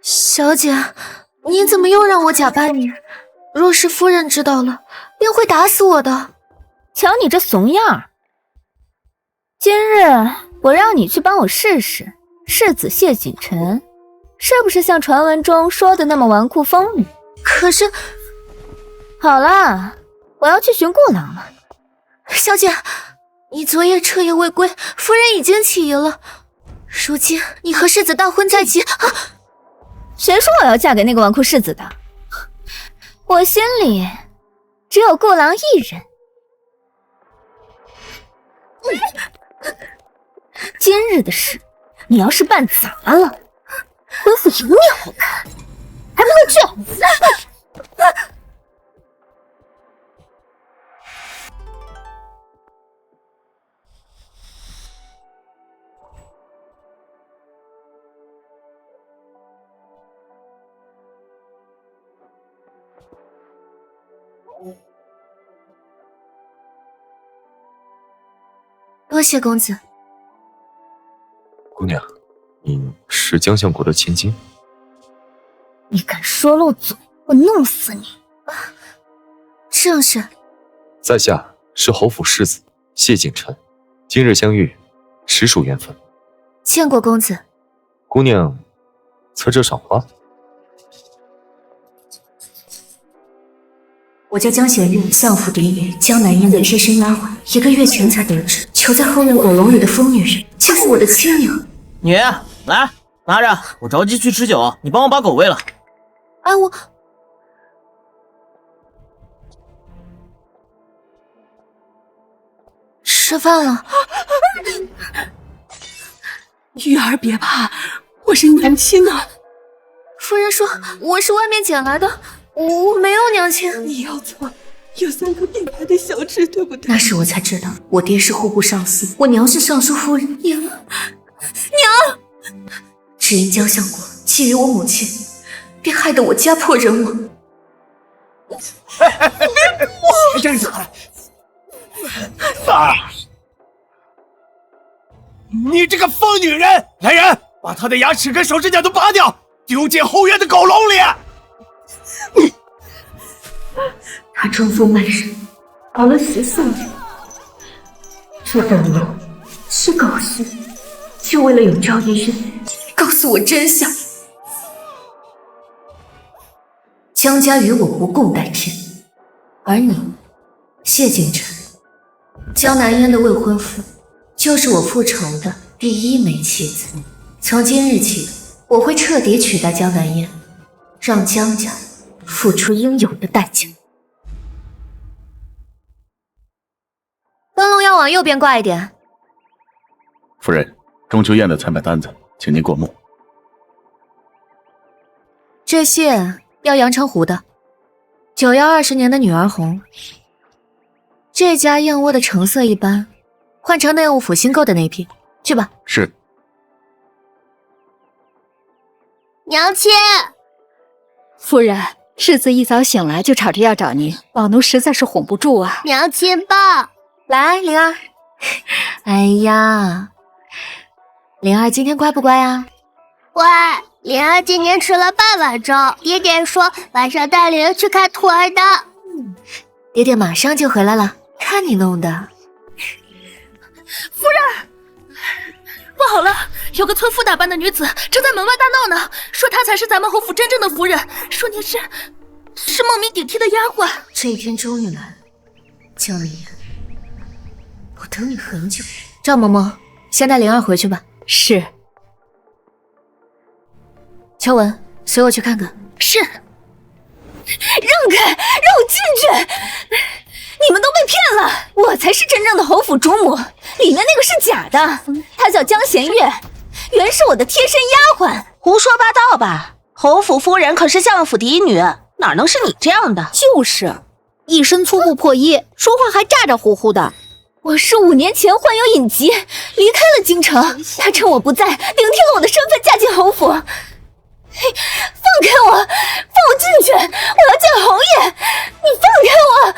小姐，你怎么又让我假扮你？若是夫人知道了，便会打死我的。瞧你这怂样儿！今日我让你去帮我试试世子谢锦晨是不是像传闻中说的那么纨绔风女。可是，好了，我要去寻顾郎了。小姐，你昨夜彻夜未归，夫人已经起疑了。如今你和世子大婚在即，谁说我要嫁给那个纨绔世子的？我心里只有顾郎一人。今日的事，你要是办砸了，恢复有你好看，还不快去！多谢公子。姑娘，你是江相国的千金？你敢说漏嘴，我弄死你！正是。在下是侯府世子谢景琛，今日相遇，实属缘分。见过公子。姑娘，侧这赏花。我叫江贤玉，相府嫡女，江南烟的贴身丫鬟，1个月前才得知，囚在后院狗笼里的疯女人，竟是我的亲娘。女，来，拿着，我着急去吃酒，你帮我把狗喂了。哎，我吃饭了。玉儿别怕，我是娘亲啊。夫人说我是外面捡来的，我没有娘亲。你要错，有3颗并排的小痣，对不对？那时我才知道，我爹是户部尚书，我娘是尚书夫人。娘，只因江相国觊觎我母亲，便害得我家破人亡。别这样子！你这个疯女人！来人，把她的牙齿跟手指甲都拔掉，丢进后院的狗笼里！他装疯卖傻，熬了14年，这等龙是狗血，就为了有朝一日告诉我真相。江家与我不共戴天，而你，谢景琛，江南烟的未婚夫，就是我复仇的第1枚妻子。从今日起，我会彻底取代江南烟，让江家付出应有的代价。灯笼要往右边挂一点。夫人，中秋宴的采买单子，请您过目。这些要阳澄湖的，9要20年的女儿红。这家燕窝的成色一般，换成内务府新购的那批，去吧。是。娘亲，夫人，世子一早醒来就吵着要找您，老奴实在是哄不住啊。娘亲抱。来，灵儿。哎呀，灵儿今天乖不乖啊？乖，灵儿今天吃了半碗粥，爹爹说晚上带灵儿去看兔儿的。爹爹马上就回来了，看你弄的。夫人，不好了，有个村妇打扮的女子正在门外大闹呢，说她才是咱们侯府真正的夫人，说你是冒名顶替的丫鬟。这一天终于来了，江南烟，我等你很久。赵嬷嬷，先带灵儿回去吧。是。秋文，随我去看看。是。让开，让我进去！你们都被骗了，我才是真正的侯府主母，里面那个是假的，她叫江贤月，原是我的贴身丫鬟。胡说八道吧！侯府夫人可是相府嫡女，哪能是你这样的？就是，一身粗布破衣，说话还咋咋呼呼的。我是5年前患有隐疾，离开了京城，她趁我不在，顶替了我的身份嫁进侯府。放开我，放我进去！我要见侯爷！你放开我！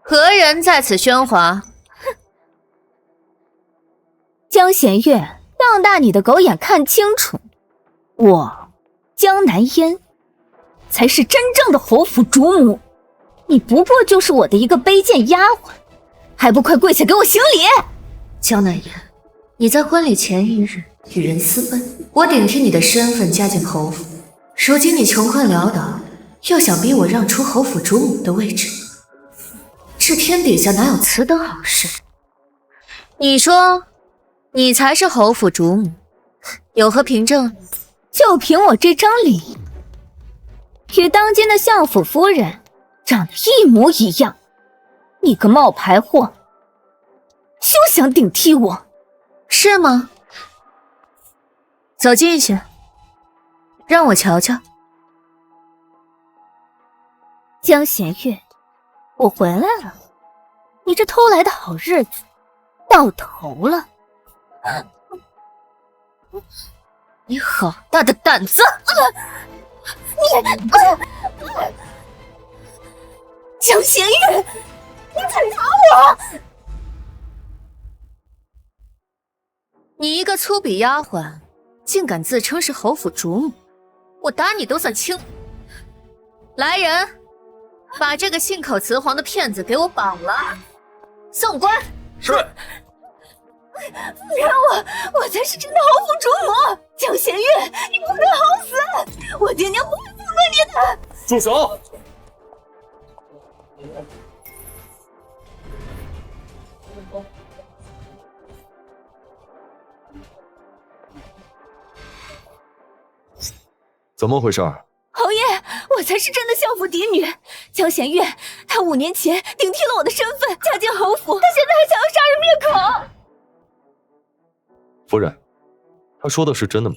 何人在此喧哗？江贤月，瞪大你的狗眼看清楚，我江南烟才是真正的侯府主母，你不过就是我的一个卑贱丫鬟，还不快跪下给我行礼！江南烟，你在婚礼前一日与人私奔，我顶替你的身份嫁进侯府，如今你穷困潦倒，又想逼我让出侯府主母的位置，这天底下哪有此等好事？你说，你才是侯府主母，有何凭证？就凭我这张脸，与当今的相府夫人长得一模一样，你个冒牌货，休想顶替我，是吗？走近些，让我瞧瞧。江弦月，我回来了，你这偷来的好日子到头了。你好大的胆子！江弦月，你敢打我！你一个粗鄙丫鬟，竟敢自称是侯府主母，我打你都算轻。来人，把这个信口雌黄的骗子给我绑了，送官。是。我才是真的侯府主母，江弦月，你不得好死！我爹娘不会放过你的！住手！怎么回事？侯爷，我才是真的相府嫡女江弦月，她5年前顶替了我的身份，嫁进侯府，她现在还想要杀人灭口。夫人，他说的是真的吗？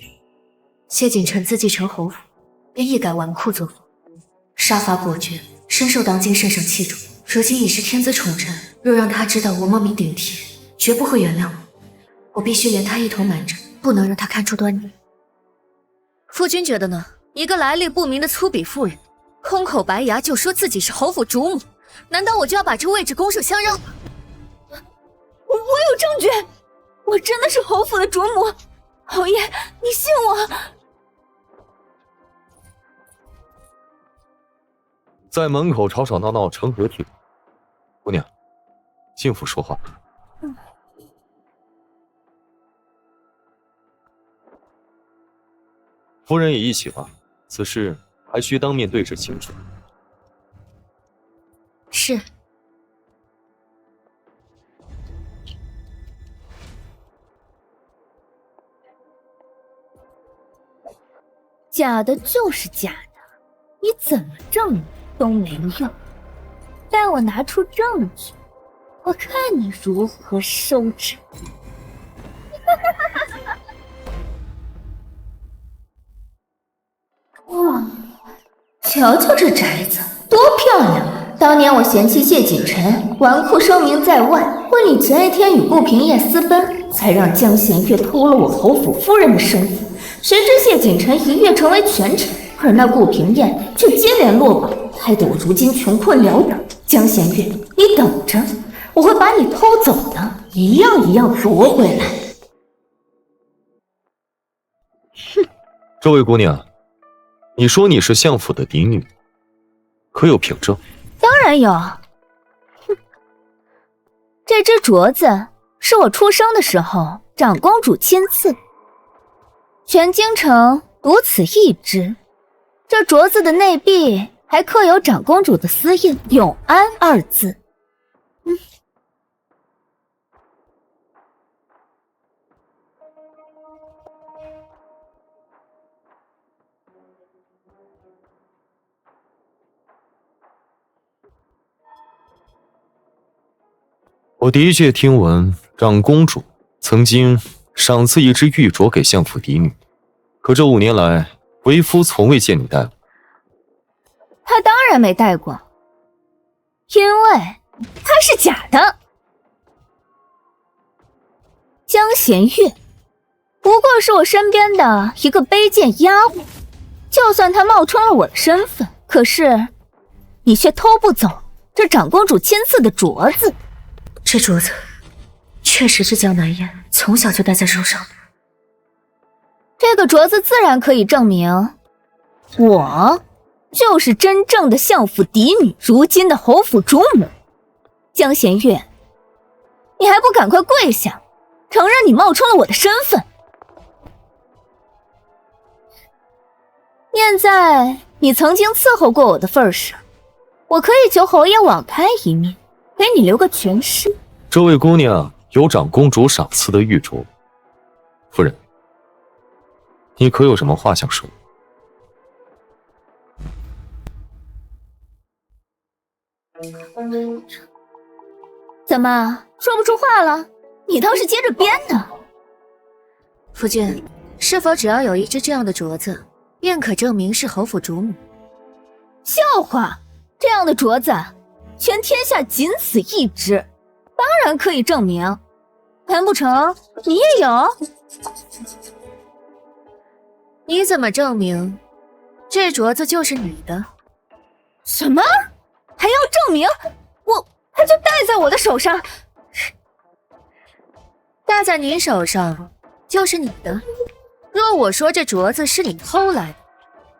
谢景琛自继承侯府，便一改纨绔作风，杀伐果决，深受当今圣上器重。如今已是天子宠臣，若让他知道我冒名顶替，绝不会原谅我。我必须连他一同瞒着，不能让他看出端倪。夫君觉得呢？一个来历不明的粗鄙妇人，空口白牙就说自己是侯府主母，难道我就要把这位置拱手相让吗？我有证据，我真的是侯府的主母，侯爷，你信我。在门口吵吵闹闹成何体统？姑娘，进府说话。夫人也一起吧，此事还需当面对质清楚。是。假的就是假的，你怎么证都没用。待我拿出证据，我看你如何收场。哇，瞧瞧这宅子多漂亮！当年我嫌弃谢景琛纨绔声名在外，婚礼前一天与顾平夜私奔，才让江弦月偷了我侯府夫人的身份。谁知谢景琛一跃成为权臣，而那顾平燕却接连落榜，害得我如今穷困潦倒。江弦月，你等着，我会把你偷走的一样一样夺回来。哼，这位姑娘，你说你是相府的嫡女，可有凭证？当然有。哼，这只镯子是我出生的时候长公主亲赐。全京城独此一只，这镯子的内壁还刻有长公主的私印“永安”2字。我的确听闻长公主曾经赏赐一只玉镯给相府嫡女，可这5年来，为夫从未见你戴过。她当然没戴过，因为它是假的。江弦月不过是我身边的一个卑贱丫鬟，就算她冒充了我的身份，可是你却偷不走这长公主亲赐的镯子。这镯子确实是江南燕从小就戴在手上的。这个镯子自然可以证明，我就是真正的相府嫡女，如今的侯府主母江弦月。你还不赶快跪下，承认你冒充了我的身份？念在你曾经伺候过我的份上，我可以求侯爷网开一面，给你留个全尸。这位姑娘有长公主赏赐的玉镯，夫人，你可有什么话想说？怎么说不出话了？你倒是接着编呢。夫君，是否只要有一只这样的镯子，便可证明是侯府主母？笑话，这样的镯子，全天下仅此一只，当然可以证明。难不成你也有？你怎么证明这镯子就是你的？什么？还要证明？它就戴在我的手上，戴在你手上就是你的。若我说这镯子是你偷来的、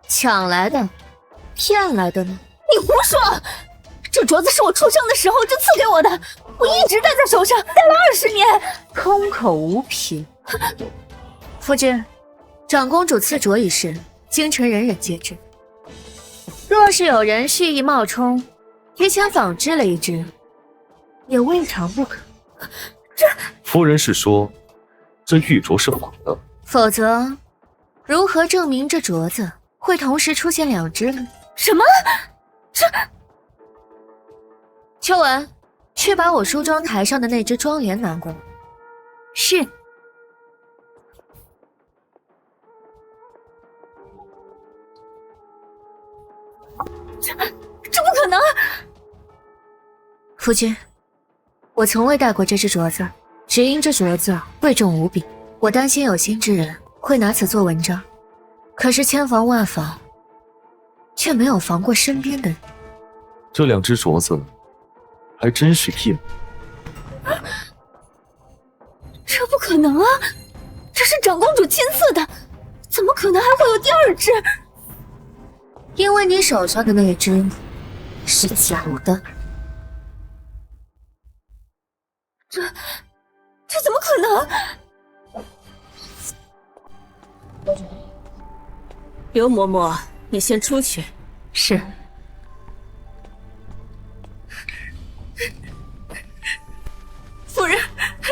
抢来的、骗来的呢？你胡说！这镯子是我出生的时候就赐给我的，我一直戴在手上，戴了20年。空口无凭。夫君，长公主赐镯一事，京城人人皆知。若是有人蓄意冒充，提前仿制了一只，也未尝不可。夫人是说，这玉镯是仿的？否则，如何证明这镯子会同时出现2只呢？什么？秋文，去把我梳妆台上的那只妆帘拿过来。是。这不可能！夫君，我从未戴过这只镯子，只因这镯子贵重无比，我担心有心之人会拿此做文章。可是千防万防，却没有防过身边的人。这2只镯子还真是一模。这不可能啊！这是长公主亲赐的，怎么可能还会有第2只？因为你手上的那只是假的。这怎么可能？刘嬷嬷，你先出去。是。夫人，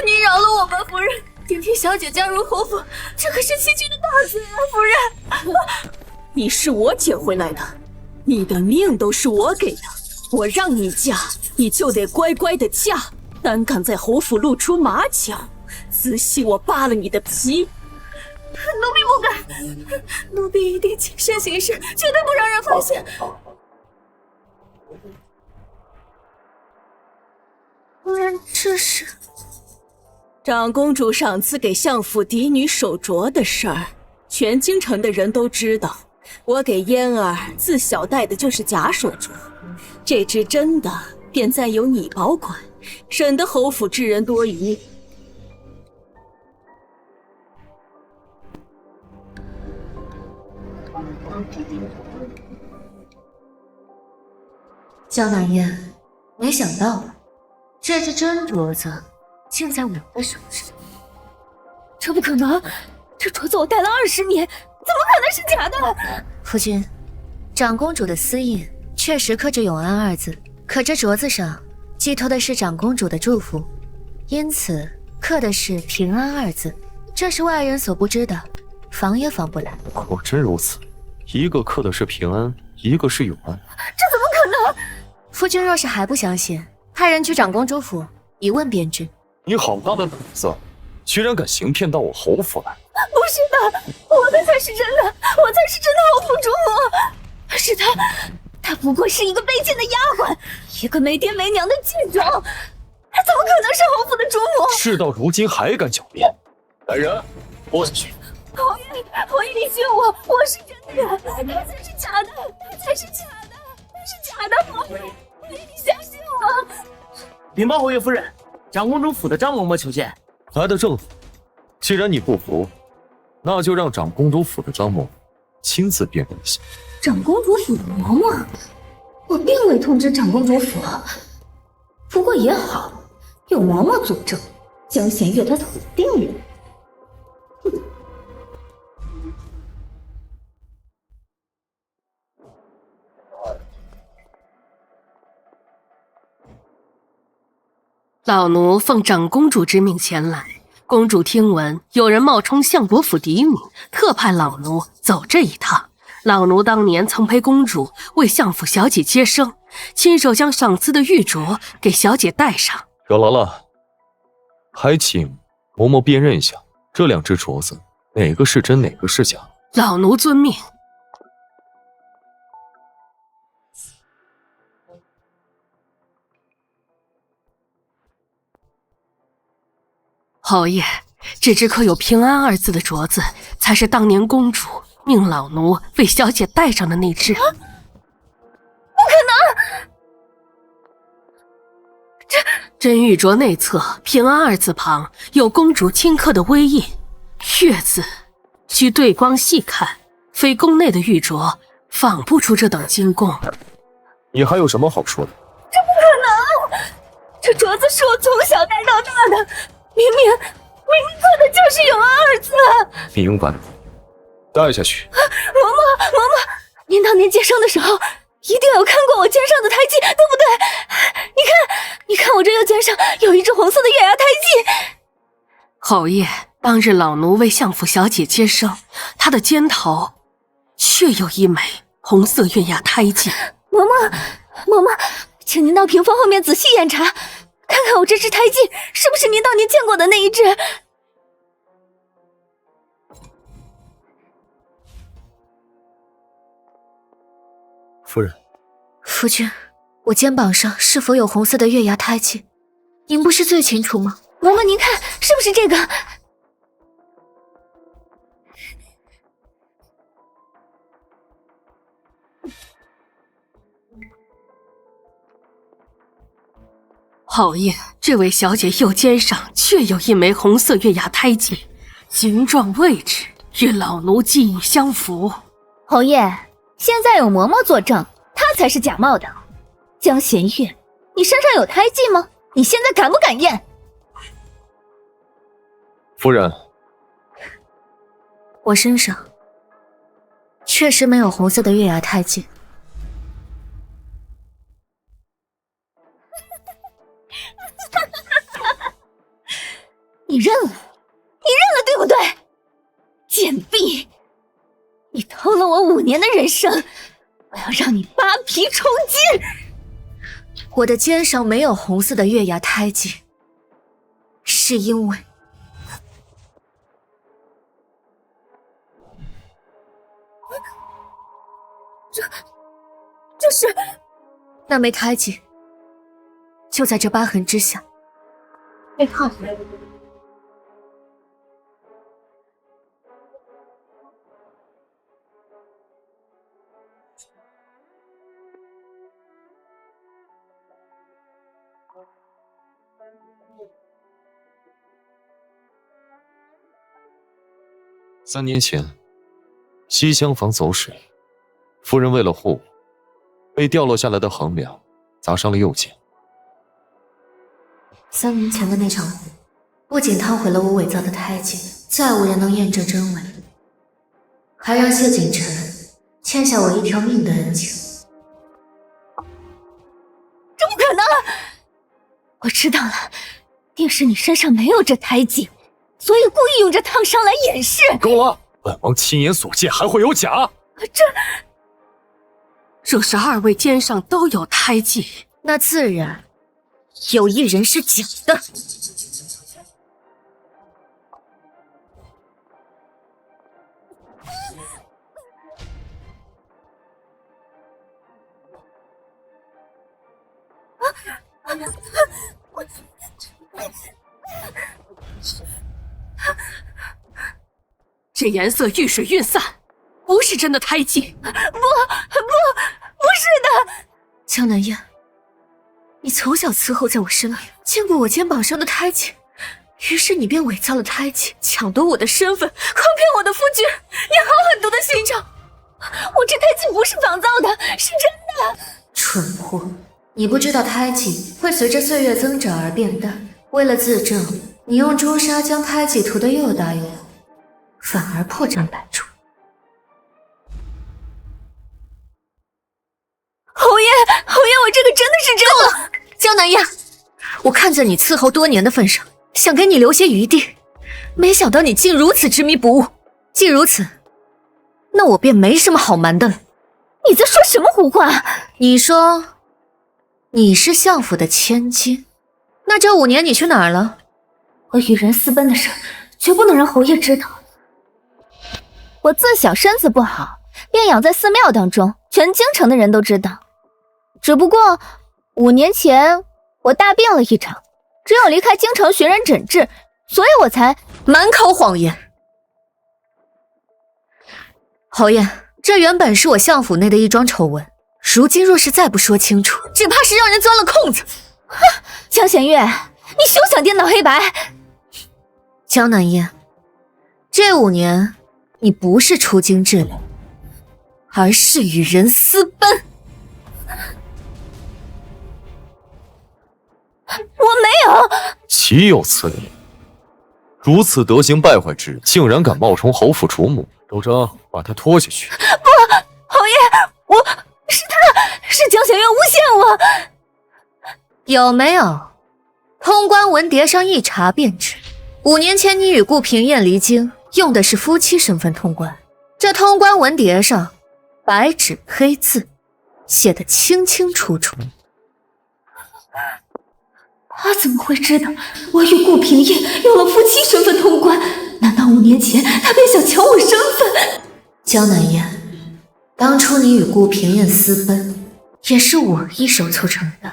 您饶了我吧，夫人。顶替小姐加入侯府，这可是欺君的大罪啊，夫人。你是我捡回来的，你的命都是我给的。我让你嫁，你就得乖乖的嫁。胆敢在侯府露出马脚，仔细我扒了你的皮。奴婢不敢，奴婢一定谨慎行事，绝对不让人发现。夫人，这是长公主赏赐给相府嫡女手镯的事儿，全京城的人都知道。我给嫣儿自小戴的就是假手镯，这只真的便暂由你保管，省得侯府之人多疑。江南烟，没想到这只真镯子竟在我的手上。这不可能！这镯子我戴了20年，怎么可能是假的？夫君，长公主的私印确实刻着永安2字，可这镯子上寄托的是长公主的祝福，因此刻的是平安2字，这是外人所不知的，防也防不来。果真如此，一个刻的是平安，一个是永安。这怎么可能？夫君若是还不相信，派人去长公主府一问便知。你好大的胆子，居然敢行骗到我侯府来！不是的，我的才是真的，我才是真的侯府主母。是她不过是一个卑贱的丫鬟，一个没爹没娘的贱种，她怎么可能是侯府的主母？事到如今还敢狡辩！来人，拨下去！侯爷，你信我，我是真的，他才是假的，他才是假的，他是假的，侯爷，你相信我。禀报侯爷夫人，长公主府的张嬷嬷求见。来的正。既然你不服，那就让长公主府的张某亲自辨认一下。长公主府的嬷嬷，我并未通知长公主府。不过也好，有嬷嬷佐证，江弦月她死定了。老奴奉长公主之命前来，公主听闻有人冒充相国府嫡女，特派老奴走这一趟。老奴当年曾陪公主为相府小姐接生，亲手将赏赐的玉镯给小姐戴上。有劳了，还请嬷嬷辨认一下这2只镯子，哪个是真，哪个是假。老奴遵命。侯爷，这只刻有平安2字的镯子，才是当年公主命老奴为小姐戴上的那只。不可能！真玉镯内侧平安2字旁有公主亲刻的微印，月字需对光细看，非宫内的玉镯仿不出这等精工。你还有什么好说的？这不可能！这镯子是我从小戴到大的。明明刻的就是永安2字。明白了，带下去。嬷嬷，您当年接生的时候一定有看过我肩上的胎记，对不对？你看我这右肩上有一只红色的月牙胎记。侯爷，当日老奴为相府小姐接生，她的肩头确有一枚红色月牙胎记。嬷嬷，请您到屏风后面仔细验查，看看我这只胎记是不是您当年见过的那一只。夫人，夫君，我肩膀上是否有红色的月牙胎记，您不是最清楚吗？嬷嬷，您看是不是这个？侯爷，这位小姐右肩上确有一枚红色月牙胎记，形状位置与老奴记忆相符。侯爷，现在有嬷嬷作证，她才是假冒的。江弦月，你身上有胎记吗？你现在敢不敢验？夫人，我身上确实没有红色的月牙胎记。你认了，对不对？贱婢，你偷了我5年的人生，我要让你扒皮充筋。我的肩上没有红色的月牙胎记，是因为这是那枚胎记就在这疤痕之下。被看了。3年前，西厢房走水，夫人为了护我，被掉落下来的横梁砸伤了右肩。3年前的那场雨，不仅烫毁了我伪造的胎记，再无人能验证真伪，还让谢景晨欠下我1条命的恩情。这不可能！我知道了，定是你身上没有这胎记，所以故意用这烫伤来掩饰。够了！本王亲眼所见，还会有假？若是2位肩上都有胎记，那自然有1人是假的。这颜色遇水晕散，不是真的胎记。不是的。江南燕，你从小伺候在我身边，见过我肩膀上的胎记，于是你便伪造了胎记，抢夺我的身份，诓骗我的夫君。你好狠毒的心肠！我这胎记不是仿造的，是真的。蠢货，你不知道胎记会随着岁月增长而变淡。为了自证，你用朱砂将胎记涂得又大又红，反而破绽百出。侯爷，我这个真的是真的。江南燕，我看在你伺候多年的份上，想给你留些余地，没想到你竟如此执迷不悟。既如此，那我便没什么好瞒的了。你在说什么胡话？你说你是相府的千金，那这5年你去哪儿了？我与人私奔的事，绝不能让侯爷知道。我自小身子不好，便养在寺庙当中，全京城的人都知道。只不过5年前我大病了一场，只有离开京城寻人诊治，所以我才满口谎言。侯爷，这原本是我相府内的一桩丑闻，如今若是再不说清楚，只怕是让人钻了空子。哼，江弦月，你休想颠倒黑白。江南燕，这5年你不是出京治疗，而是与人私奔。我没有。岂有此理！如此德行败坏之人，竟然敢冒充侯府主母！周征，把他拖下去。不，侯爷，是江弦月诬陷我。有没有？通关文牒上一查便知，5年前你与顾平燕离京，用的是夫妻身份通关。这通关文牒上白纸黑字写得清清楚楚。他怎么会知道我与顾平燕用了夫妻身份通关？难道5年前他便想抢我身份？江南燕，当初你与顾平燕私奔，也是我一手促成的。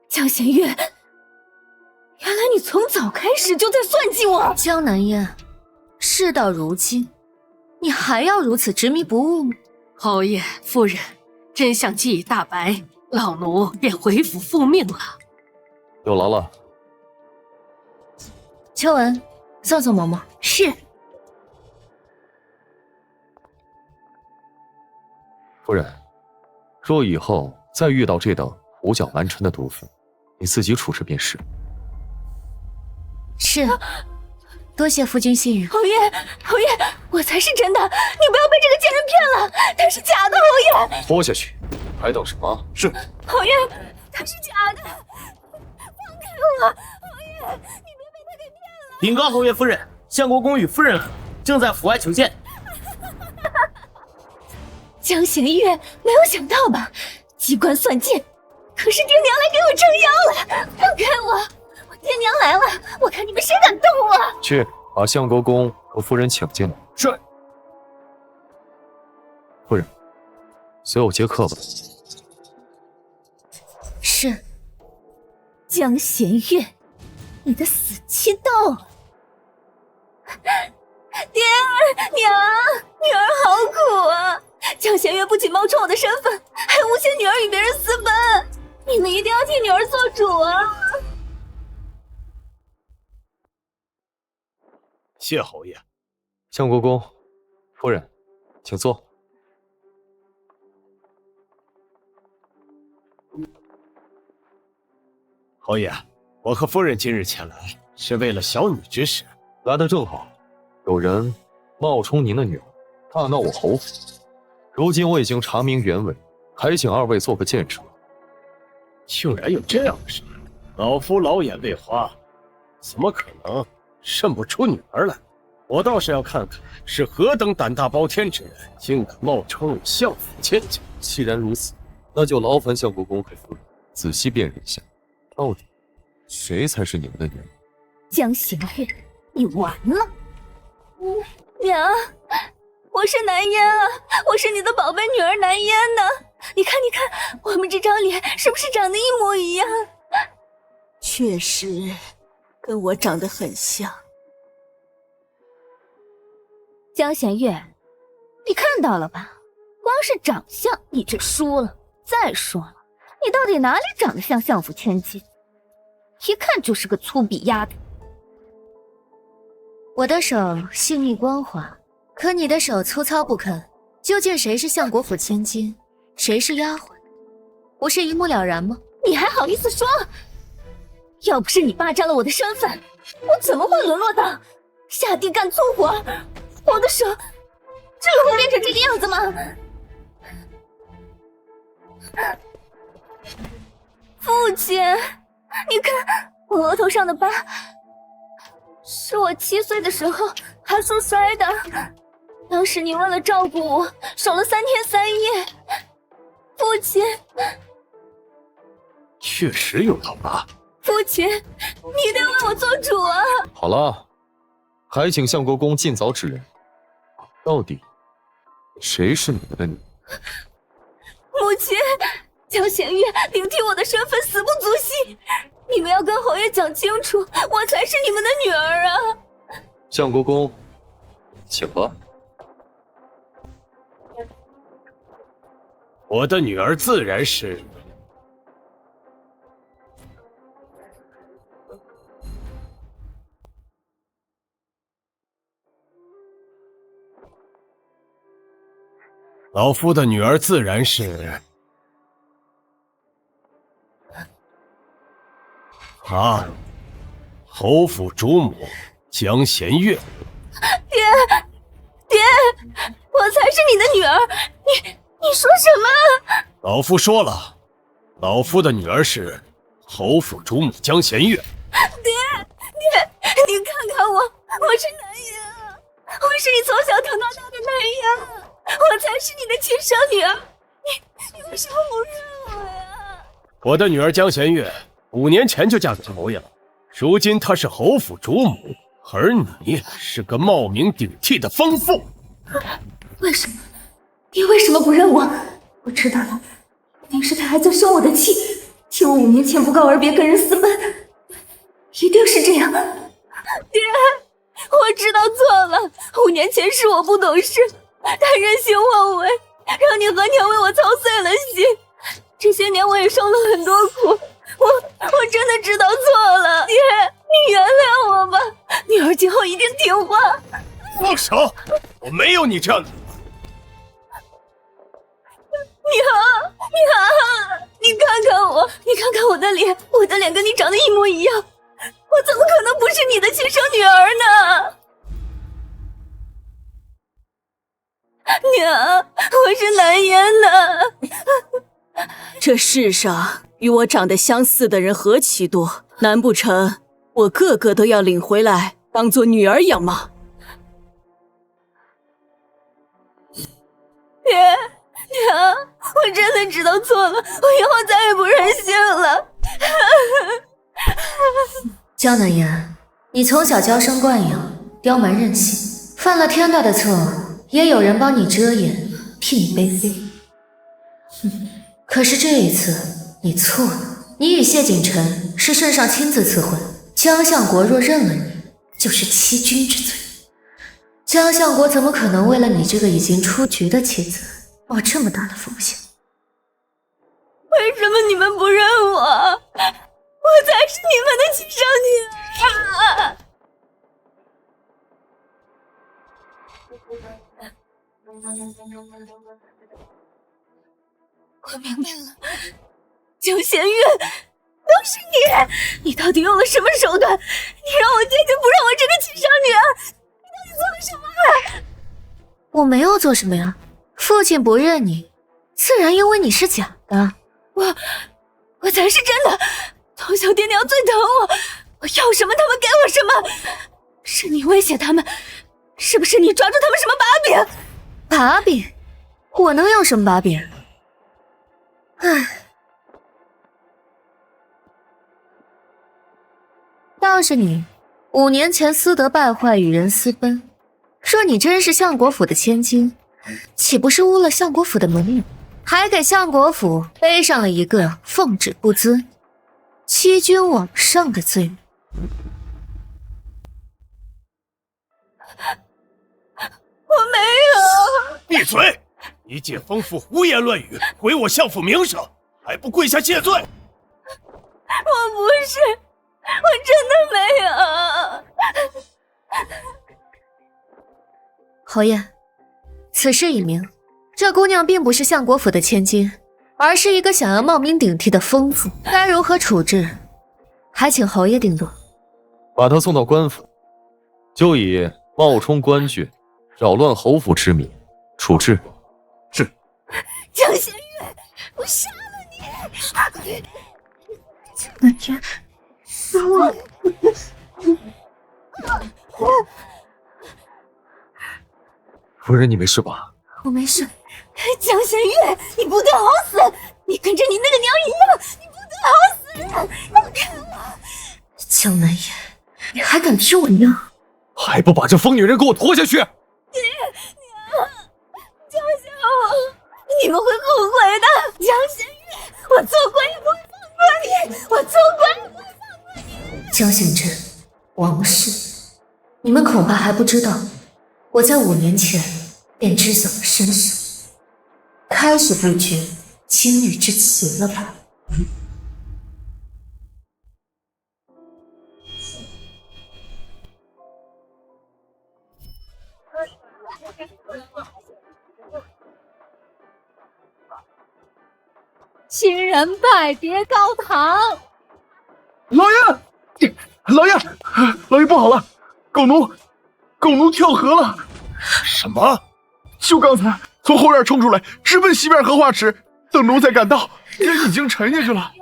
江弦月，原来你从早开始就在算计我。江南燕，事到如今，你还要如此执迷不悟吗？侯爷夫人，真相既已大白，老奴便回府复命了。有劳了。秋文，送送嬷嬷。是。夫人，若以后再遇到这等胡搅蛮缠的毒妇，你自己处置便是。是，多谢夫君信任。侯爷，我才是真的，你不要被这个贱人骗了，他是假的。侯爷，拖下去，还等什么？是。侯爷，他是假的，放开我！侯爷，你别被他给骗了。禀告侯爷夫人，相国公与夫人正在府外求见。江弦月，没有想到吧？机关算尽，可是爹娘来给我撑腰了，放开我！我爹娘来了，我看你们谁敢动我！去把相国公和夫人请进来。是。夫人，随我接客吧。是。江弦月，你的死期到了。爹儿娘，女儿好苦啊！江弦月不仅冒充我的身份，还诬陷女儿与别人私奔，你们一定要替女儿做主啊！谢侯爷。相国公，夫人，请坐。侯爷，我和夫人今日前来，是为了小女之事。来得正好，有人冒充您的女儿，大闹我侯府。如今我已经查明原委，还请2位做个见证。竟然有这样的事，老夫老眼未花，怎么可能认不出女儿来？我倒是要看看是何等胆大包天之人，竟敢冒充相府千金。既然如此，那就劳烦相国公和夫人仔细辨认一下，到底谁才是你们的女儿？江弦月，你完了！娘，我是南烟啊，我是你的宝贝女儿南烟呢。你看，我们这张脸是不是长得一模一样？确实，跟我长得很像。江弦月，你看到了吧？光是长相你就输了。再说了，你到底哪里长得像相府千金？一看就是个粗鄙丫头。我的手细腻光滑，可你的手粗糙不堪。究竟谁是相国府千金，谁是丫鬟，不是一目了然吗？你还好意思说？要不是你霸占了我的身份，我怎么会沦落到下地干粗活？我的手真的会变成这个样子吗？父亲，你看我额头上的疤，是我7岁的时候还摔摔的。当时你为了照顾我，守了3天3夜。父亲，确实有道疤。父亲，你得为我做主啊！好了，还请相国公尽早指认，到底谁是你的女？母亲，江弦月顶替我的身份死不足惜，你们要跟侯爷讲清楚，我才是你们的女儿啊！相国公，请吧。我的女儿自然是老夫的女儿自然是侯府主母江弦月。爹，我才是你的女儿，你说什么？老夫说了，老夫的女儿是侯府主母江弦月。爹，你看看我是南爷啊，我是你从小疼到大的南爷啊，我才是你的亲生女儿，你为什么不认我呀？我的女儿江弦月5年前就嫁给侯爷了，如今她是侯府主母，而你是个冒名顶替的疯妇。为什么？你为什么不认我？我知道了，一定是他还在生我的气，替我5年前不告而别跟人私奔，一定是这样。爹，我知道错了，5年前是我不懂事，他任性妄为，让你和娘为我操碎了心。这些年我也受了很多苦，我真的知道错了，爹，你原谅我吧，女儿今后一定听话。放手！我没有你这样的。娘，你看看我，你看看我的脸，我的脸跟你长得一模一样，我怎么可能不是你的亲生女儿呢？娘，我是南烟的。这世上与我长得相似的人何其多，难不成我个个都要领回来当做女儿养吗？娘，我真的知道错了，我以后再也不任性了。江南烟，你从小娇生惯养，刁蛮任性，犯了天大的错，也有人帮你遮掩，替你背飞。可是这一次你错了，你与谢景晨是圣上亲自赐婚，江相国若认了你，就是欺君之罪。江相国怎么可能为了你这个已经出局的妻子冒这么大的风险？为什么你们不认我？我才是你们的亲生女儿啊！我明白了，江弦月，都是你！你到底用了什么手段？你让我爹就不让我这个亲生女儿，你到底做了什么？我没有做什么呀，父亲不认你，自然因为你是假的。我才是真的，从小爹娘最疼我，我要什么他们给我什么。是你威胁他们，是不是你抓住他们什么把柄？把柄？我能有什么把柄？唉，倒是你5年前私德败坏，与人私奔。若你真是相国府的千金，岂不是污了相国府的门面，还给相国府背上了一个奉旨不遵、欺君罔上的罪名？我没有。闭嘴！一介疯妇胡言乱语，毁我相府名声！还不跪下谢罪？我不是，我真的没有。侯爷，此事已明，这姑娘并不是相国府的千金，而是一个想要冒名顶替的疯子。该如何处置，还请侯爷定夺。把她送到官府，就以冒充官爵、扰乱侯府之名处置。是。江仙月，我杀了你！江南天，夫人，你没事吧？我没事。江仙月，你不得好死！你跟着你那个娘一样，你不得好死！放开我！江南言，你还敢踢我娘？还不把这疯女人给我拖下去！娘，江小我，你们会后悔的。江仙月，我做官也不会放过你，我做官也不会放过你。江信真，王氏，你们恐怕还不知道，我在5年前便知晓了身世，开始不觉今日之喜了吧？新人拜别高堂。老爷，老爷不好了，狗奴跳河了！什么？就刚才从后院冲出来，直奔西边荷花池，等奴才赶到，人已经沉下去了。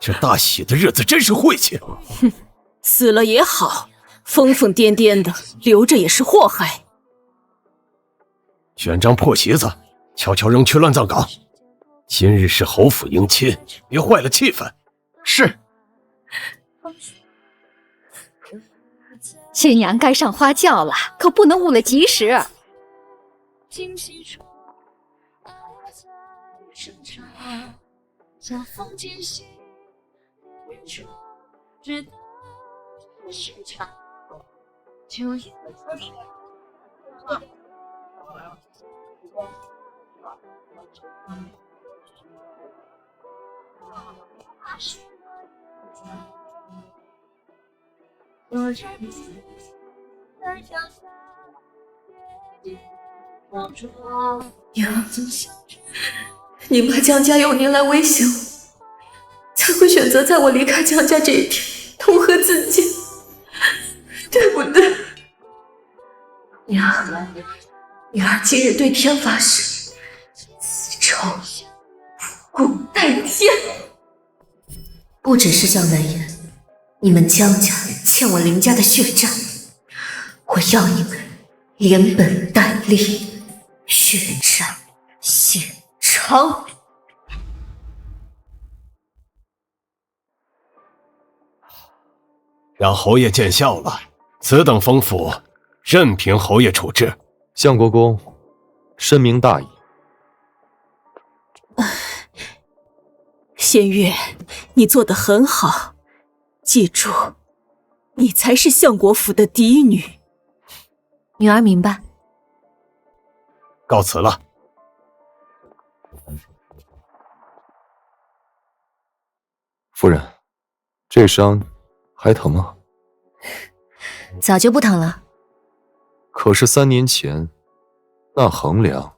这大喜的日子真是晦气。哼，死了也好，疯疯癫癫的，留着也是祸害。选张破席子，悄悄扔去乱葬岗。今日是侯府迎亲，别坏了气氛。是。新娘该上花轿了，可不能误了吉时。娘，你怕江家有年来威胁我，才会选择在我离开江家这一天投河自尽，对不对？娘，女儿今日对天发誓，此仇不共戴天。不只是江南言，你们江家欠我林家的血债，我要你们连本带利，血债血偿。让侯爷见笑了，此等丰富，任凭侯爷处置。相国公深明大义。仙月，你做得很好，记住，你才是相国府的嫡女。女儿明白。告辞了。夫人，这伤还疼吗？早就不疼了。可是3年前，那横梁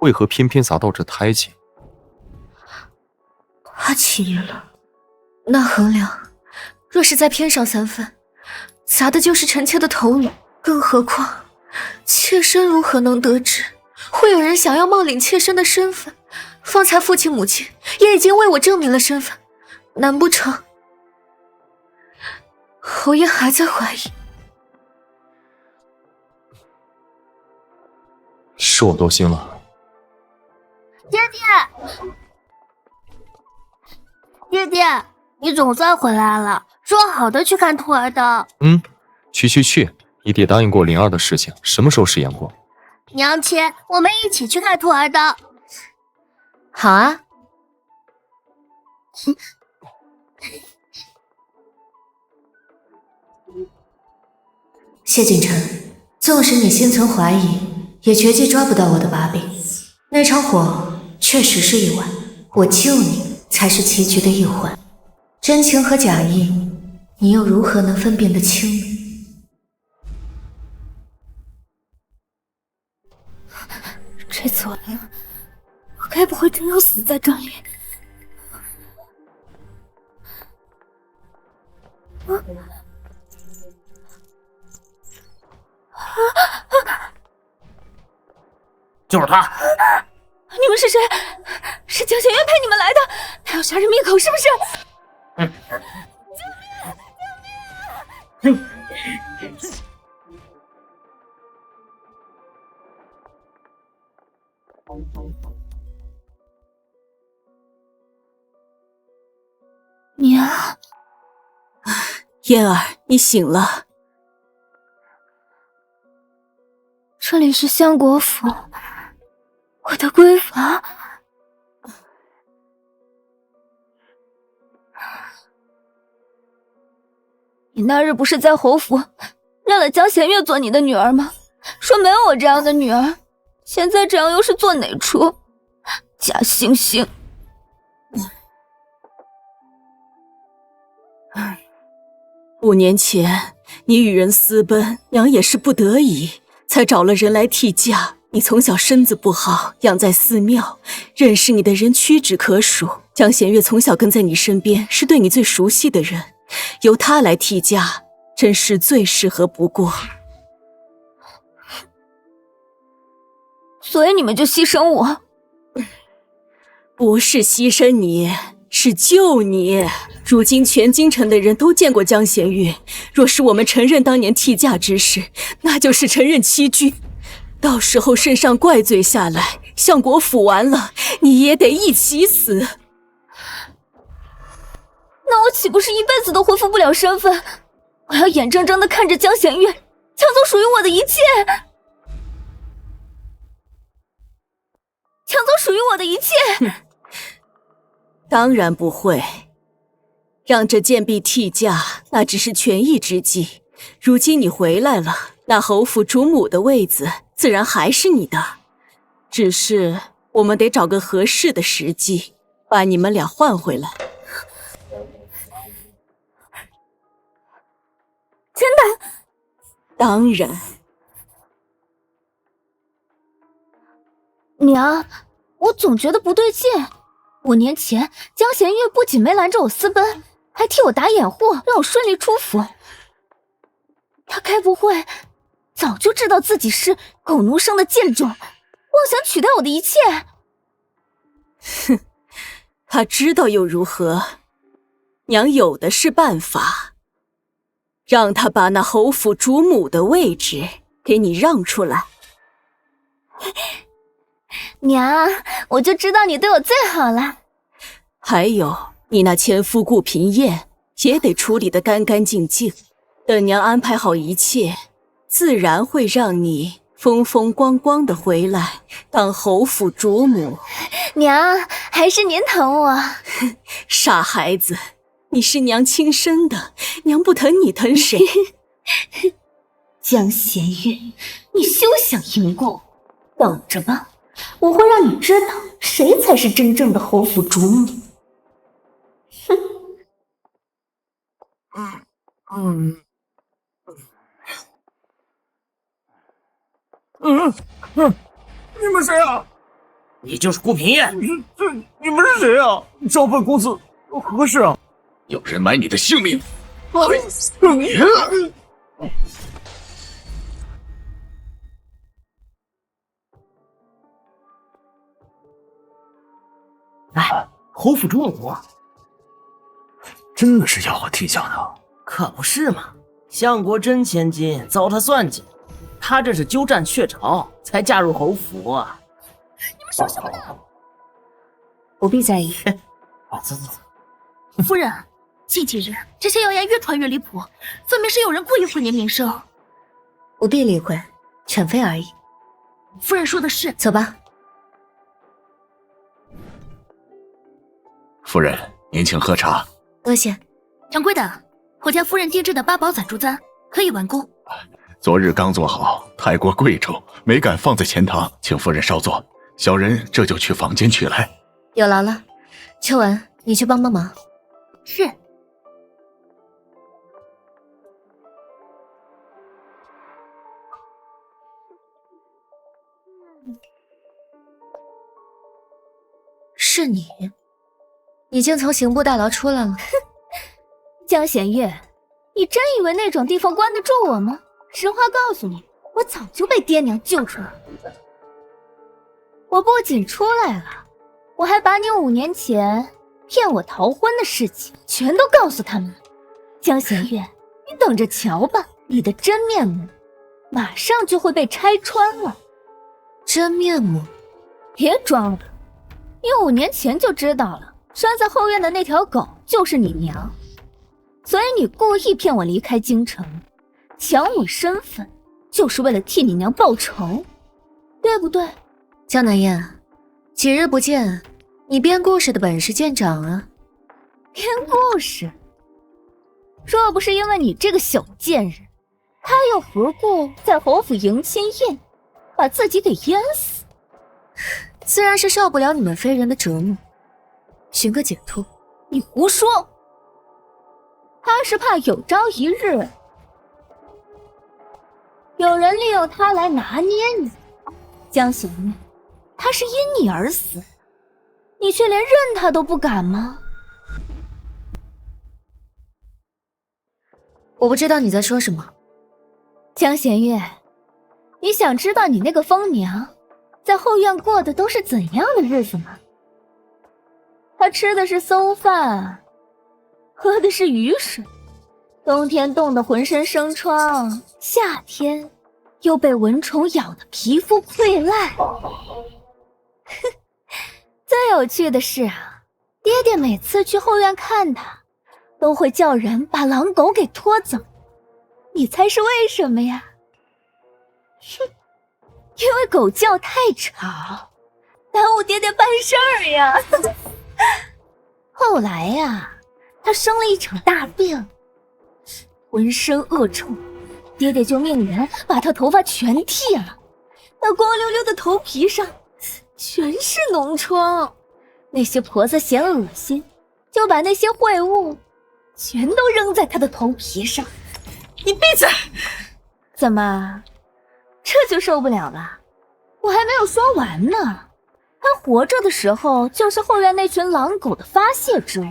为何偏偏砸到这胎记？他起疑了。那横梁若是再偏上3分，砸的就是臣妾的头颅。更何况，妾身如何能得知会有人想要冒领妾身的身份？方才父亲母亲也已经为我证明了身份，难不成侯爷还在怀疑？是我多心了。爹爹，你总算回来了，说好的去看兔儿的。去，你爹答应过灵儿的事情，什么时候实现过？娘亲，我们一起去看兔儿的。好啊。谢锦城，纵使你心存怀疑，也绝技抓不到我的把柄。那场火确实是意外，我救你才是棋局的一环。真情和假意，你又如何能分辨得清呢？这次完了，我该不会真要死在这里？就是他！你们是谁？是江显月派你们来的？他要杀人灭口，是不是？救命！娘，嫣儿，你醒了。这里是相国府，我的闺房。你那日不是在侯府认了江弦月做你的女儿吗？说没有我这样的女儿，现在这样又是做哪出？假惺惺！ 5年前，你与人私奔，娘也是不得已，才找了人来替嫁。你从小身子不好，养在寺庙，认识你的人屈指可数。江弦月从小跟在你身边，是对你最熟悉的人，由他来替嫁，真是最适合不过。所以你们就牺牲我？不是牺牲你，是救你。 如今全京城的人都见过江弦月，若是我们承认当年替嫁之事，那就是承认欺君。到时候圣上怪罪下来，相国府完了，你也得一起死。那我岂不是一辈子都恢复不了身份？我要眼睁睁地看着江弦月抢走属于我的一切，抢走属于我的一切。当然不会。 让这贱婢替嫁，那只是权宜之计。如今你回来了，那侯府主母的位子自然还是你的。只是我们得找个合适的时机，把你们俩换回来。真的？当然。娘，我总觉得不对劲。5年前，江弦月不仅没拦着我私奔。 还替我打掩护，让我顺利出府。他该不会早就知道自己是狗奴生的贱种，妄想取代我的一切？哼，他知道又如何？娘有的是办法，让他把那侯府主母的位置给你让出来。娘，我就知道你对我最好了。还有。 你那前夫顾平燕也得处理得干干净净，等娘安排好一切，自然会让你风风光光的回来当侯府主母。娘，还是您疼我。傻孩子，你是娘亲生的，娘不疼你疼谁？江弦月，你休想赢过我，等着吧，我会让你知道谁才是真正的侯府主母。 你们谁啊？你就是顾平燕。你们是谁啊？召本公子何事啊？有人买你的性命！哎，侯府主母。 真的是要我替嫁的？可不是嘛！相国真千金遭他算计，他这是鸠占鹊巢，才嫁入侯府啊！你们说什么呢？不必在意。走。夫人，近几日这些谣言越传越离谱，分明是有人故意毁灭名声。不必理会，犬非而已。夫人说的是。走吧。夫人，您请喝茶。 多谢，掌柜的，我家夫人定制的8宝攒珠簪可以完工。昨日刚做好，太过贵重，没敢放在前堂，请夫人稍坐，小人这就去房间取来。有劳了。秋文，你去帮帮忙。是。是你，已经从刑部大牢出来了。江弦月，你真以为那种地方关得住我吗？实话告诉你，我早就被爹娘救出来了。我不仅出来了，我还把你5年前骗我逃婚的事情全都告诉他们。江弦月，你等着瞧吧，你的真面目马上就会被拆穿了。真面目？别装了，你5年前就知道了，拴在后院的那条狗就是你娘，所以你故意骗我离开京城，抢我身份，就是为了替你娘报仇，对不对？江南燕，几日不见，你编故事的本事见长啊。编故事？若不是因为你这个小贱人，他又何故在侯府迎亲宴把自己给淹死？自然是受不了你们非人的折磨，寻个解脱。你胡说！他是怕有朝一日有人利用他来拿捏你。江弦月，他是因你而死，你却连认他都不敢吗？我不知道你在说什么。江弦月，你想知道你那个疯娘在后院过的都是怎样的日子吗？她吃的是馊饭，喝的是雨水，冬天冻得浑身生疮，夏天又被蚊虫咬得皮肤溃烂。最有趣的是啊，爹爹每次去后院看她，都会叫人把狼狗给拖走。你猜是为什么呀？因为狗叫太吵，耽误爹爹办事儿呀。后来呀，他生了一场大病，浑身恶臭，爹爹就命人把他头发全剃了，那光溜溜的头皮上全是脓疮。那些婆子嫌恶心，就把那些秽物全都扔在他的头皮上。你闭嘴！怎么，这就受不了了？我还没有说完呢。他活着的时候就是后院那群狼狗的发泄之物，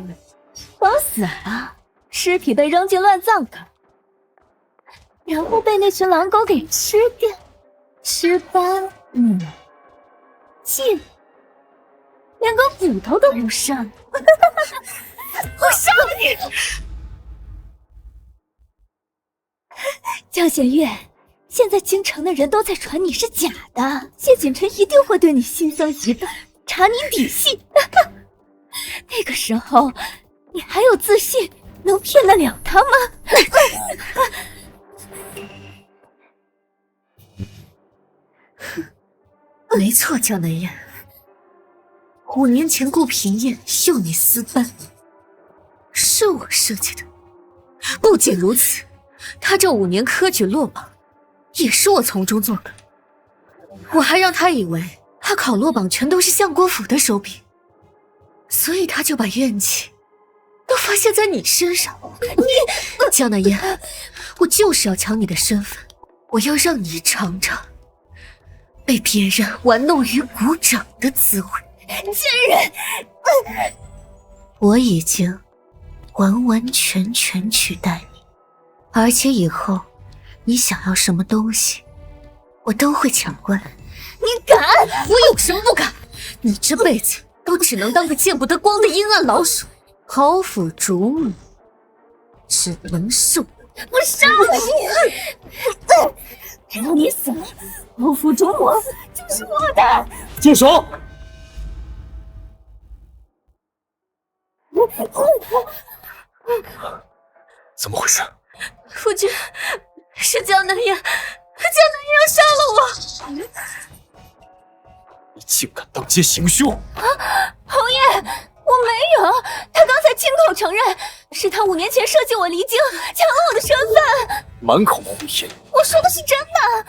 等死了，尸体被扔进乱葬岗，然后被那群狼狗给吃掉，吃干净，连个骨头都不剩。我杀了你！江弦月，现在京城的人都在传你是假的，谢锦晨一定会对你心生疑窦，查你底细。那个时候，你还有自信能骗得了他吗？没错，江南燕，5年前顾平燕诱你私奔，是我设计的。不仅如此，他这5年科举落榜，也是我从中作梗。我还让他以为他考落榜全都是相国府的手笔，所以他就把怨气都发泄在你身上。你，江南燕，我就是要抢你的身份，我要让你尝尝被别人玩弄于股掌的滋味。贱人！我已经完完全全取代你，而且以后你想要什么东西，我都会抢过来。你敢？我有什么不敢？你这辈子都只能当个见不得光的阴暗老鼠，侯府主母只能是我。我杀了你！只要你死了，侯府主母就是我的。住手！怎么回事？夫君，是江南燕，江南燕要杀了我！你竟敢当街行凶！侯爷，我没有，他刚才亲口承认，是他5年前设计我离京，抢了我的身份。满口胡言！我说的是真的。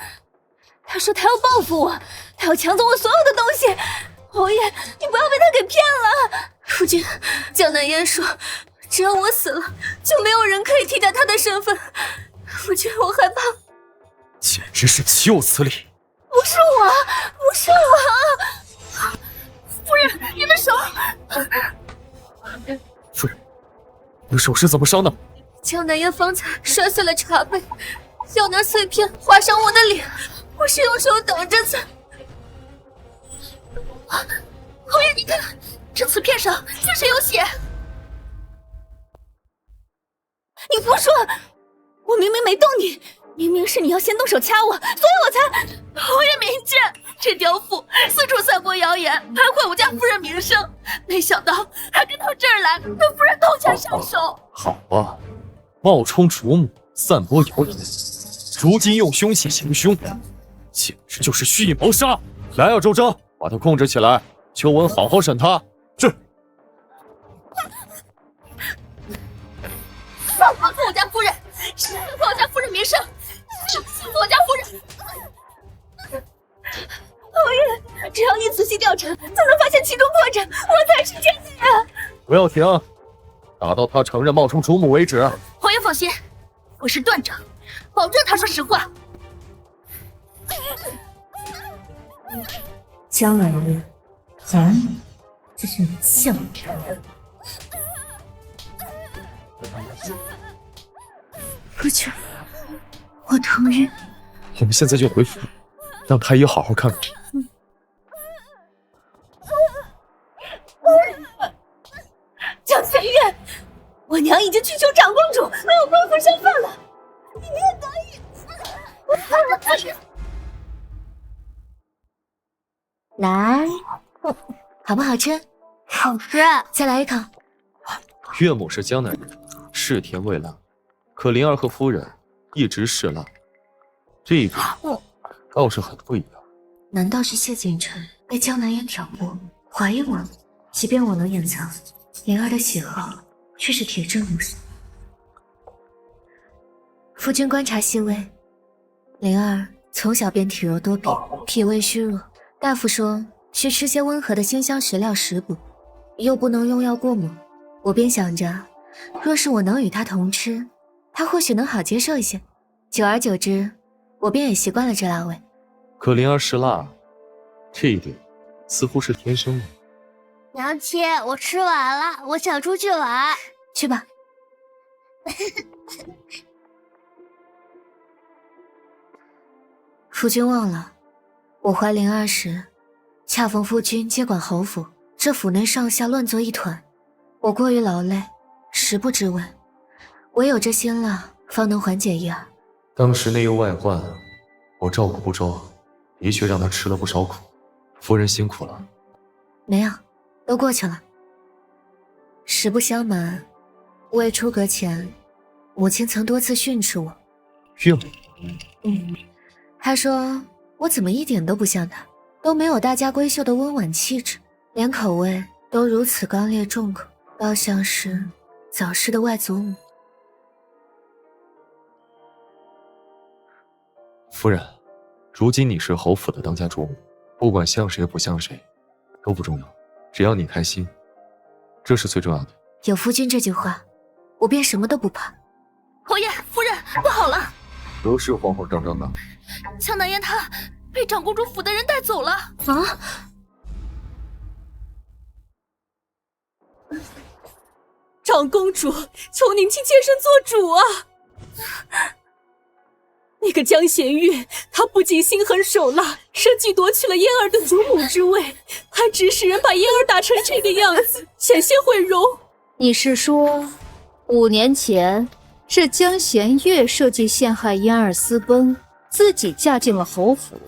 他说他要报复我，他要抢走我所有的东西。侯爷，你不要被他给骗了。夫君，江南烟说，只要我死了，就没有人可以替代他的身份。夫君，我害怕。简直是岂有此理！不是我，不是我！夫人，您的手！夫人，你的手是怎么伤的？江南烟方才摔碎了茶杯，要拿碎片划伤我的脸，我是用手挡着才。侯爷，你看，这瓷片上确实有血。你胡说！我明明没动你，明明是你要先动手掐我，所以我才……侯爷明鉴，这刁妇四处散播谣言，败坏我家夫人名声，没想到还跟到这儿来，对夫人痛下杀手。好吧，冒充主母，散播谣言，如今用凶器行凶，简直就是蓄意谋杀！来啊，周章，把他控制起来，秋文好好审他。是。放过我家夫人，是害我家夫人名声，是欺负我家夫人。侯爷，只要你仔细调查，就能发现其中破绽，我才是奸细。不要停，打到他承认冒充主母为止。侯爷放心，我是段长，保证他说实话。江南烟，这是你向着。夫君，我承认。我们现在就回府，让太医好好看看。江玄月，我娘已经去求长公主为我恢复身份了，你也答应。来，好不好吃？好吃。再来一口。岳母是江南人，视甜味辣，可灵儿和夫人一直嗜辣，这一点倒是很不一样。难道是谢景琛被江南烟挑拨，怀疑我？即便我能掩藏，灵儿的喜好却是铁证如山。夫君观察细微，灵儿从小便体弱多病，脾胃虚弱。大夫说需吃些温和的辛香食料食补，又不能用药过猛。我便想着，若是我能与他同吃，他或许能好接受一些。久而久之，我便也习惯了这辣味。可灵儿嗜辣，这一点似乎是天生的。娘亲，我吃完了，我想出去玩。去吧。夫君忘了，我怀灵儿时，恰逢夫君接管侯府，这府内上下乱作一团，我过于劳累，食不知味，唯有这辛辣方能缓解一二。当时内忧外患，我照顾不周，的确让他吃了不少苦。夫人辛苦了。没有，都过去了。实不相瞒，未出阁前，母亲曾多次训斥我。岳母？她说我怎么一点都不像她，都没有大家闺秀的温婉气质，连口味都如此刚烈重口，倒像是早逝的外祖母。夫人，如今你是侯府的当家主母，不管像谁不像谁都不重要，只要你开心，这是最重要的。有夫君这句话，我便什么都不怕。侯爷，夫人，不好了！何事慌慌张张的？江南烟她被长公主府的人带走了。啊！长公主，求您请妾身做主啊！那个江贤玉，他不仅心狠手辣，设计夺取了嫣儿的主母之位，还指使人把嫣儿打成这个样子，险些毁容。你是说，5年前是江贤月设计陷害嫣儿私奔，自己嫁进了侯府，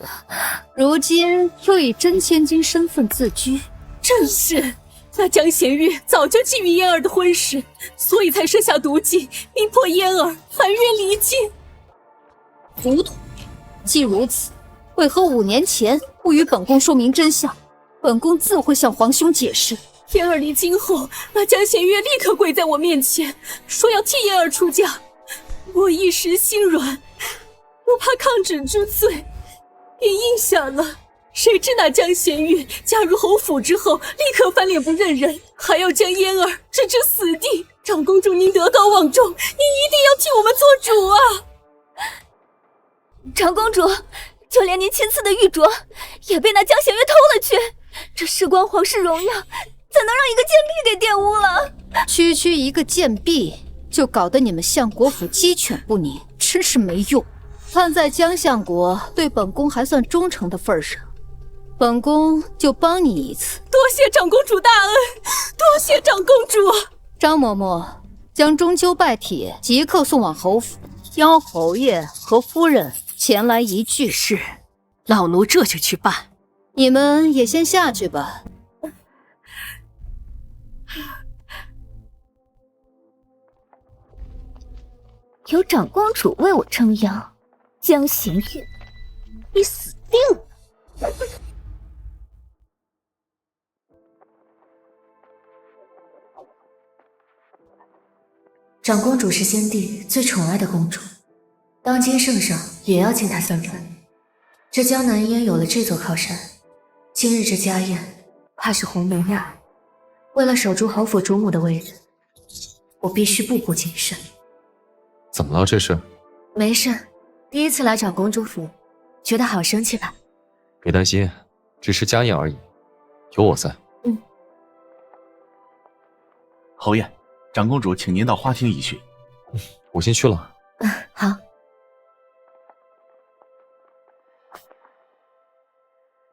如今又以真千金身份自居？正是。那江贤玉早就觊觎嫣儿的婚事，所以才设下毒计，逼迫嫣儿含冤离京。糊涂！既如此，为何5年前不与本宫说明真相？本宫自会向皇兄解释。嫣儿离京后，那江贤月立刻跪在我面前，说要替嫣儿出嫁。我一时心软，不怕抗旨之罪，便应下了。谁知那江贤玉加入侯府之后，立刻翻脸不认人，还要将嫣儿置之死地。长公主，您德高望重，您一定要替我们做主啊！长公主，就连您亲赐的玉镯也被那江贤月偷了去，这事关皇室荣耀，怎能让一个贱婢给玷污了？区区一个贱婢，就搞得你们相国府鸡犬不宁，真是没用。看在江相国对本宫还算忠诚的份上，本宫就帮你一次。多谢长公主大恩，多谢长公主。张嬷嬷，将中秋拜帖即刻送往侯府，邀侯爷和夫人前来一聚。是，老奴这就去办。你们也先下去吧。有长公主为我撑腰，江贤玉，你死定了！长公主是先帝最宠爱的公主，当今圣上也要敬她三分。这江南烟有了这座靠山，今日这家宴怕是鸿门呀。为了守住侯府主母的位子，我必须步步谨慎。怎么了？这是？没事，第一次来长公主府，觉得好生气吧？别担心，只是家宴而已，有我在。侯爷，长公主请您到花厅一叙。我先去了。好。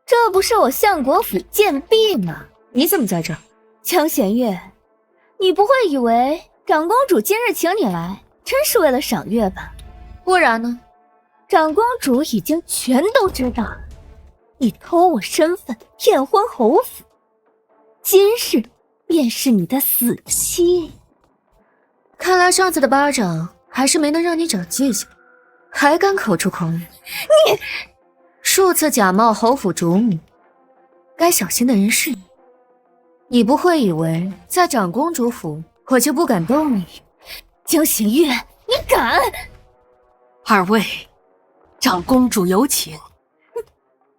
这不是我相国府贱婢吗？你怎么在这儿？江贤月，你不会以为长公主今日请你来，真是为了赏月吧？不然呢？长公主已经全都知道了，你偷我身份骗婚侯府，今日便是你的死期。看来上次的巴掌还是没能让你长记性，还敢口出狂言。你数次假冒侯府主母，该小心的人是你。你不会以为在长公主府我就不敢动你？江贤月，你敢！二位，长公主有请。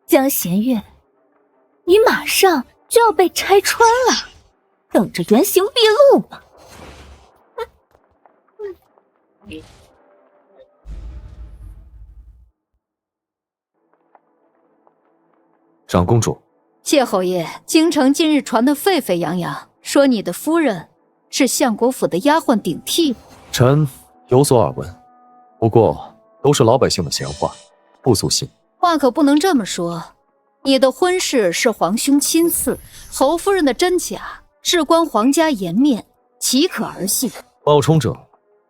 江贤月，你马上就要被拆穿了，等着原形毕露吧。长公主，谢侯爷，京城近日传得沸沸扬扬，说你的夫人是相国府的丫鬟顶替。臣有所耳闻，不过都是老百姓的闲话，不足信。话可不能这么说，你的婚事是皇兄亲赐，侯夫人的真假事关皇家颜面，岂可儿戏？冒充者，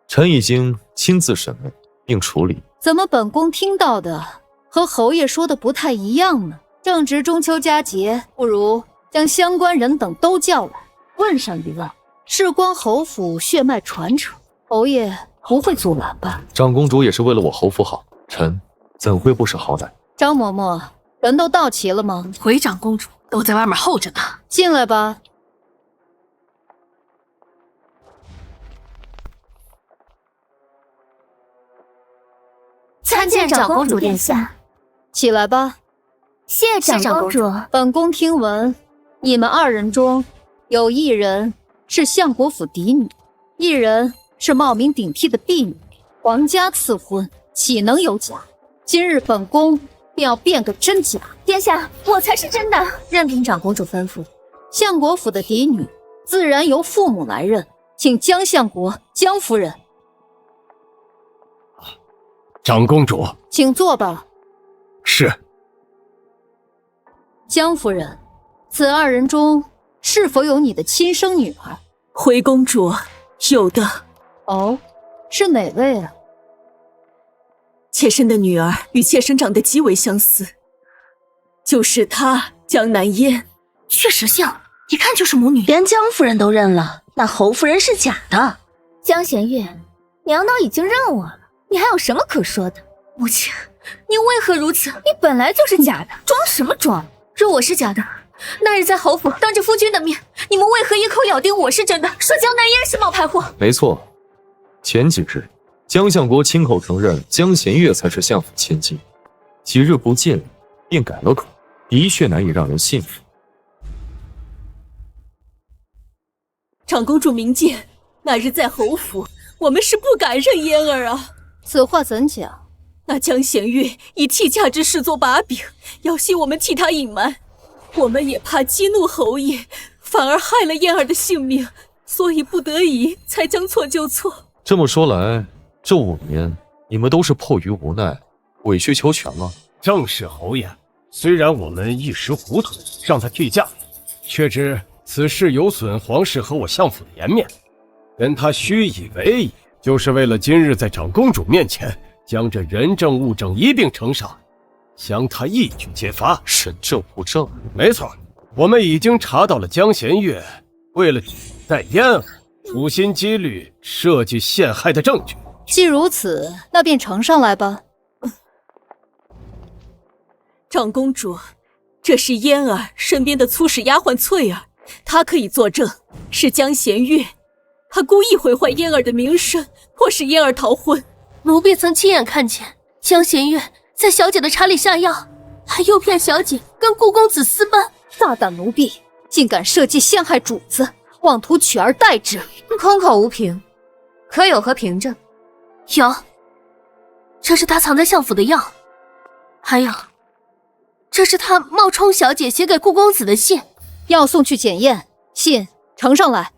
臣已经亲自审问并处理。怎么本宫听到的和侯爷说的不太一样呢？正值中秋佳节，不如将相关人等都叫来，问上一问，事关侯府血脉传承，侯爷不会阻拦吧？长公主也是为了我侯府好，臣怎会不识好歹？张嬷嬷，人都到齐了吗？回长公主都在外面候着呢，进来吧。参见长公主殿下。起来吧。谢长公主。本宫听闻，你们二人中有一人是相国府嫡女，一人是冒名顶替的婢女，皇家赐婚，岂能有假？今日本宫便要辨个真假。殿下，我才是真的。任凭长公主吩咐。相国府的嫡女自然由父母来认，请江相国、江夫人。长公主，请坐吧。是。江夫人，此二人中是否有你的亲生女儿？回公主，有的。哦，是哪位啊？妾身的女儿与妾身长得极为相似，就是她江南烟。确实像，一看就是母女。连江夫人都认了，那侯夫人是假的。江贤月，娘都已经认我了，你还有什么可说的？母亲，你为何如此？你本来就是假的，装什么装？若我是假的，那日在侯府当着夫君的面，你们为何一口咬定我是真的，说江南烟是冒牌货？没错，前几日江相国亲口承认江贤月才是相府千金，几日不见便改了口。的确难以让人信服。长公主明鉴，那日在侯府，我们是不敢认嫣儿啊。此话怎讲？那江弦月以替嫁之事做把柄，要挟我们替他隐瞒，我们也怕激怒侯爷，反而害了嫣儿的性命，所以不得已才将错就错。这么说来，这5年你们都是迫于无奈，委曲求全了。正是侯爷，虽然我们一时糊涂让他替嫁，却知此事有损皇室和我相府的颜面，跟他虚以为矣，就是为了今日在长公主面前将这人证物证一并呈上，将他一举揭发。人证物证？没错，我们已经查到了江弦月为了带嫣儿，处心积虑设计陷害的证据。既如此，那便呈上来吧。长公主，这是嫣儿身边的粗使丫鬟翠儿，她可以作证，是江弦月，她故意毁坏嫣儿的名声，迫使嫣儿逃婚。奴婢曾亲眼看见江弦月在小姐的茶里下药，还诱骗小姐跟顾公子私奔。大胆奴婢，竟敢设计陷害主子，妄图取而代之，空口无凭，可有何凭证？有，这是他藏在相府的药，还有，这是他冒充小姐写给顾公子的信。药送去检验，信呈上来。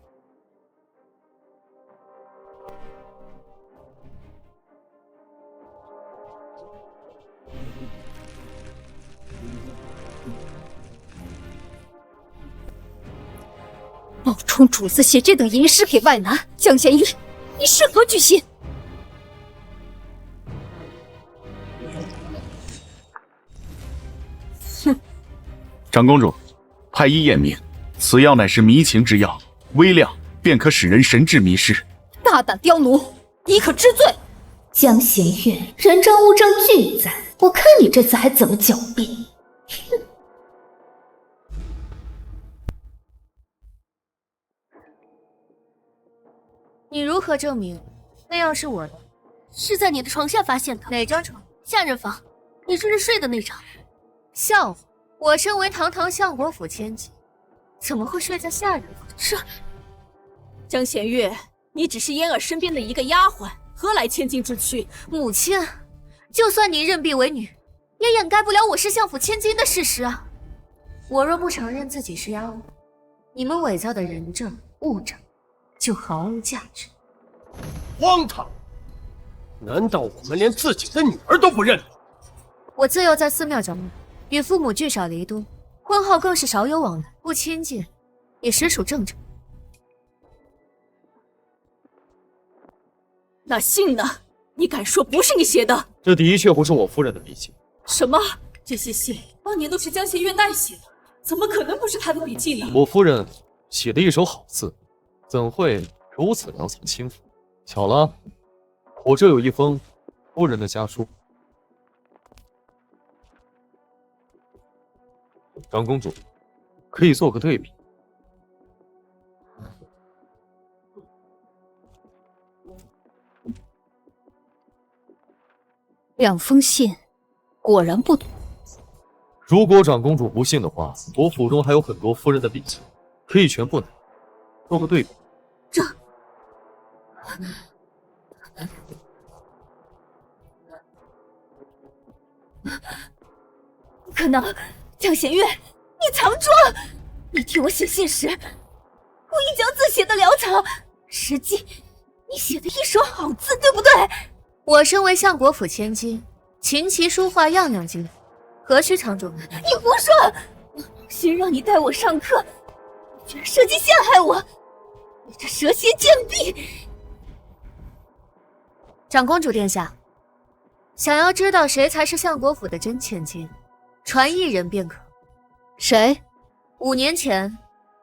冒充主子写这等淫诗给外男，江弦月，你是何居心？哼！长公主，太医验明，此药乃是迷情之药，微量便可使人神志迷失。大胆刁奴，你可知罪？江弦月，人证物证俱在，我看你这次还怎么狡辩！哼！你如何证明那药是我的？是在你的床下发现的。哪张床？下人房，你这是睡的那张。笑话！我身为堂堂相国府千金，怎么会睡在下人房？是江弦月，你只是嫣儿身边的一个丫鬟，何来千金之躯？母亲，就算你认婢为女，也掩盖不了我是相府千金的事实啊！我若不承认自己是丫鬟，你们伪造的人证物证就毫无价值。荒唐！难道我们连自己的女儿都不认了？我自幼在寺庙长大，与父母聚少离多，婚后更是少有往来，不亲近也实属正常。那信呢？你敢说不是你写的？这的确不是我夫人的笔迹。什么？这些信当年都是江弦月代写的，怎么可能不是她的笔迹呢？我夫人写的一手好字，怎会如此良藏轻浮？巧了，我这有一封夫人的家书。长公主，可以做个对比。两封信，果然不同。如果长公主不信的话，我府中还有很多夫人的笔记，可以全部拿，做个对比。这不可能！江弦月，你藏拙！你替我写信时，故意将字写得潦草，实际你写的一手好字，对不对？我身为相国府千金，琴棋书画样样精通，何须藏拙？你胡说！心让你带我上课，居然设计陷害我！你这蛇蝎贱婢！长公主殿下，想要知道谁才是相国府的真千金，传一人便可。谁？5年前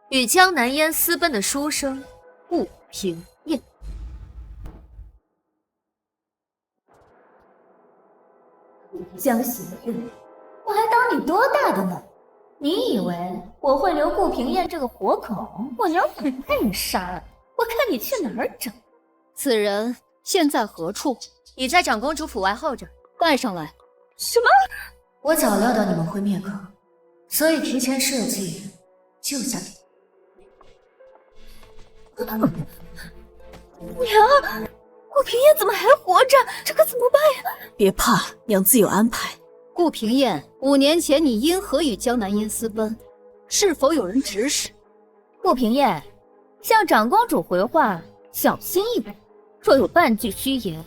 与江南烟私奔的书生顾平燕。江弦月，我还当你多大的呢？你以为我会留顾平燕这个活口？我娘很怕人杀了，我看你去哪儿整。此人现在何处？已在长公主府外候着。带上来。什么？我早料到你们会灭口，所以提前设计救下你。娘，顾平燕怎么还活着？这可怎么办呀？别怕，娘自有安排。顾平燕，5年前你因何与江南烟私奔？是否有人指使？顾平燕，向长公主回话，小心一点，若有半句虚言，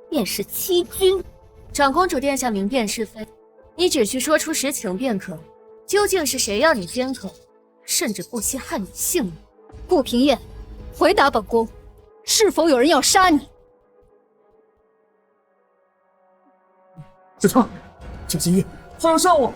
便是欺君。长公主殿下明辨是非，你只需说出实情便可。究竟是谁要你奸口，甚至不惜害你性命？顾平燕，回答本宫，是否有人要杀你？是他，江心月，他要杀我！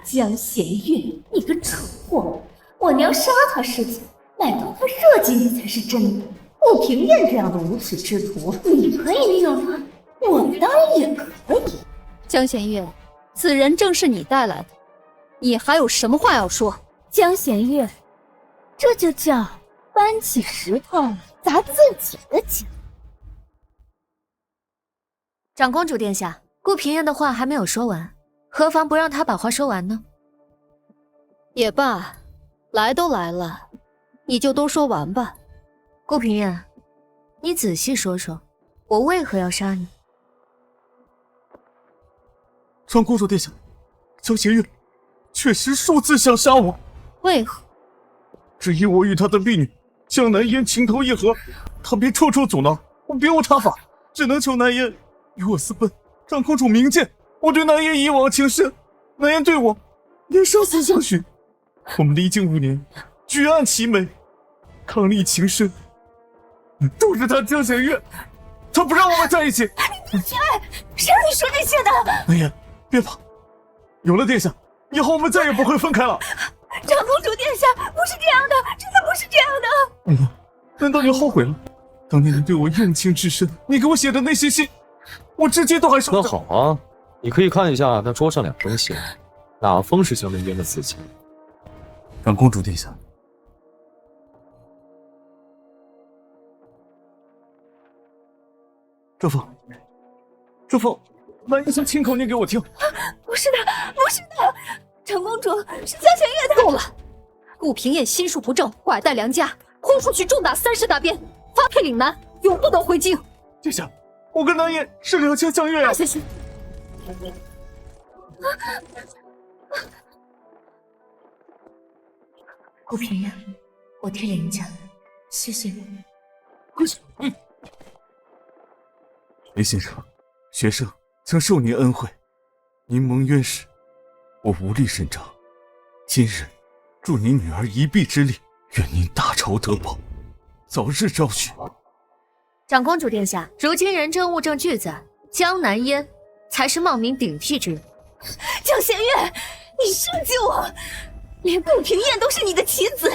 江弦月，你个蠢货！我娘杀他是假，乃当他设计你才是真的。顾平燕这样的无耻之徒，你可以利用他，我当然也可以。江弦月，此人正是你带来的，你还有什么话要说？江弦月，这就叫搬起石头砸自己的脚。长公主殿下，顾平燕的话还没有说完，何妨不让她把话说完呢？也罢，来都来了，你就都说完吧。顾平燕，你仔细说说，我为何要杀你？长公主殿下，江弦月确实数次想杀我。为何？只因我与他的婢女江南烟情投意合，他便处处阻挠，我别无他法，只能求南烟与我私奔。长公主明鉴，我对南烟一往情深，南烟对我也生死相许。我们历经5年，举案齐眉，伉俪情深，都是他江弦月，他不让我们在一起。你闭嘴！谁让你说这些的？南烟，别怕，有了殿下，以后我们再也不会分开了。长公主殿下，不是这样的，真的不是这样的。娘，难道你后悔了？当年你对我用情至深，你给我写的那些信，我至今都还收着。那好啊，你可以看一下那桌上2封信，哪封是江南烟的私信？长公主殿下，这封，南烟想亲口念给我听。不是的，不是的，长公主是江弦月的。够了！顾平燕心术不正，拐带良家，豁出去重打30大鞭，发配岭南，永不得回京。殿下，我跟南烟是两情相悦啊！谢谢。顾平燕，我替林家，谢谢你。林先生，学生曾受您恩惠，您蒙冤时，我无力伸张。今日助您女儿一臂之力，愿您大仇得报，早日昭雪。长公主殿下，如今人证物证俱在，江南烟才是冒名顶替之人。江弦月，你设计我，连顾平燕都是你的棋子，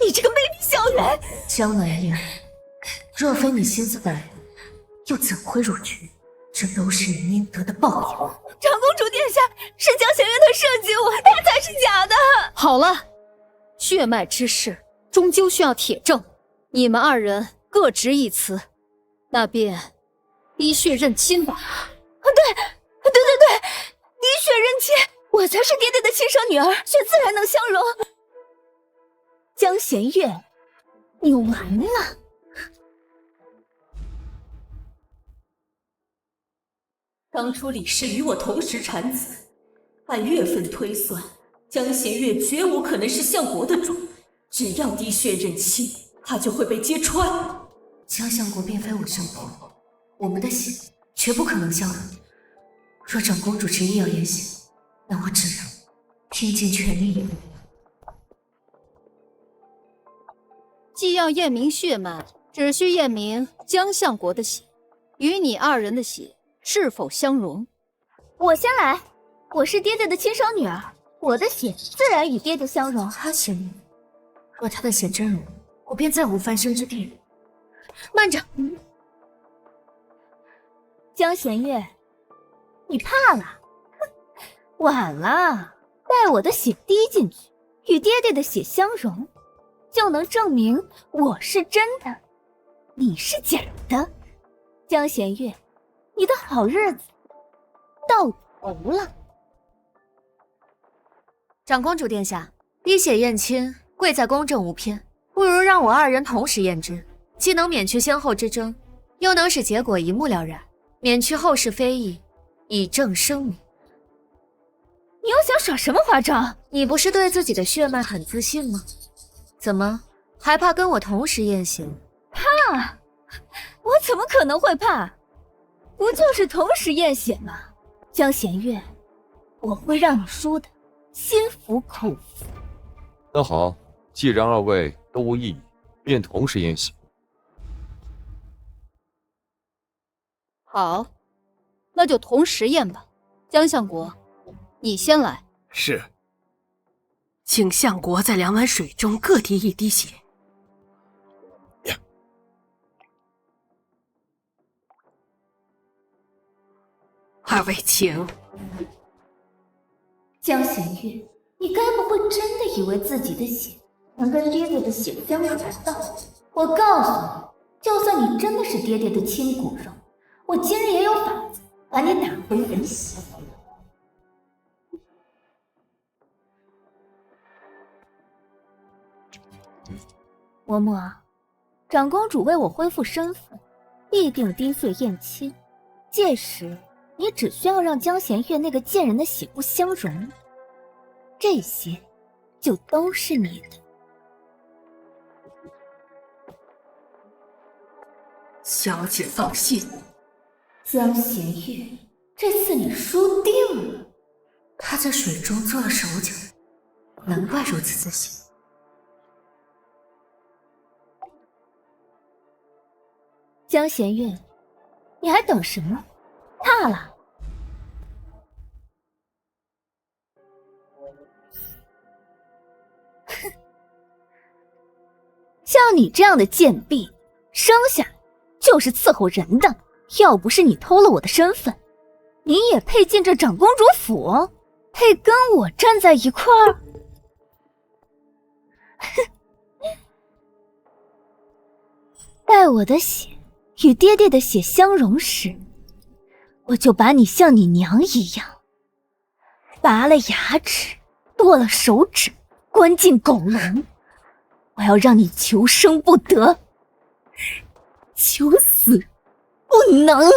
你这个魅力校园。江南烟，若非你心思歹毒，又怎会入局？这都是你应得的报应。长公主殿下，是江弦月他设计我，他才是假的。好了，血脉之事终究需要铁证，你们2人各执一词，那便滴血认亲吧。对，滴血认亲，我才是爹爹的亲生女儿，血自然能相容。江弦月，你完了。当初李氏与我同时产子，按月份推算，江弦月绝无可能是相国的主。只要滴血认亲，他就会被揭穿。江相国并非我生婆，我们的血绝不可能相容。若长公主执意要言行，那我只能拼尽全力以赴。既要验明血脉，只需验明江相国的血与你2人的血是否相容。我先来，我是爹爹的亲生女儿，我的血自然与爹爹相容。他行你，若他的血真容，我便再无翻身之地。慢着，江弦月，你怕了？晚了，待我的血滴进去，与爹爹的血相融，就能证明我是真的，你是假的。江弦月，你的好日子到头了。长公主殿下，滴血验亲，贵在公正无偏，不如让我二人同时验之，既能免去先后之争，又能使结果一目了然，免去后世非议，以正声明。你又想耍什么花招？你不是对自己的血脉很自信吗？怎么还怕跟我同时验血？怕？我怎么可能会怕？不就是同时验血吗？江弦月，我会让你输的心服口服。那好，既然二位都无异议，便同时验血。好，那就同时验吧。江相国，你先来。是。请相国在2碗水中各滴1滴血。二位请。江弦月，你该不会真的以为自己的血能跟爹爹的血相融到？我告诉你，就算你真的是爹爹的亲骨肉，我今日也有法子把你打回人形。嬷嬷，长公主为我恢复身份，必定滴血验亲，届时你只需要让江弦月那个贱人的血不相容，这些就都是你的。小姐放心，江弦月，这次你输定了。他在水中做了手脚，难怪如此自信。江弦月，你还等什么？怕了？哼，像你这样的贱婢，生下来就是伺候人的。要不是你偷了我的身份，你也配进这长公主府？配跟我站在一块儿？哼！待我的血与爹爹的血相融时，我就把你像你娘一样，拔了牙齿，剁了手指，关进狗笼。我要让你求生不得，求死不能。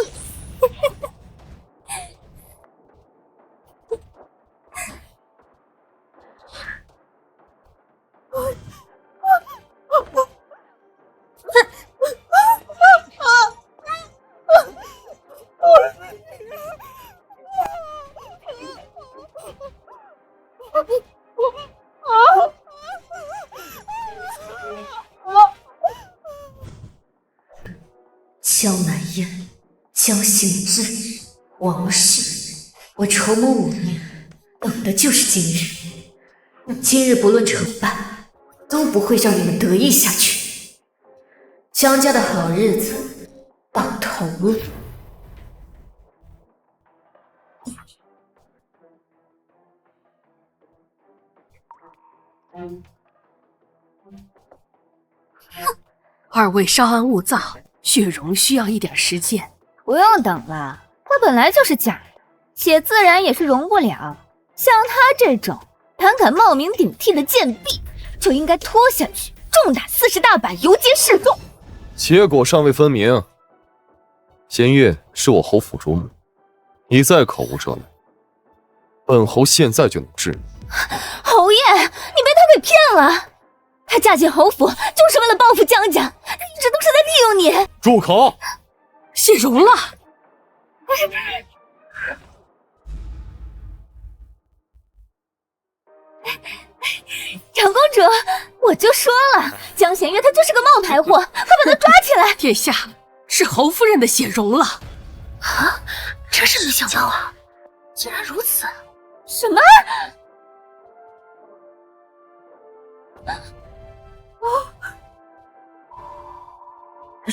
江南烟，江行之，王氏，我筹谋5年，等的就是今日。今日不论成败，都不会让你们得意下去。江家的好日子到头了。二位稍安勿躁，血容需要一点时间。不用等了，它本来就是假的，血自然也是容不了。像他这种胆敢冒名顶替的贱婢，就应该拖下去，重打40大板，游街示众。结果尚未分明。弦月是我侯府主母，你再口无遮拦，本侯现在就能治你。侯爷，你被他给骗了。她嫁进侯府就是为了报复江家，她一直都是在利用你。住口！血容了。长公主，我就说了，江弦月她就是个冒牌货，快把她抓起来！殿下，是侯夫人的血容了。啊，真是没想到啊，竟然如此！什么？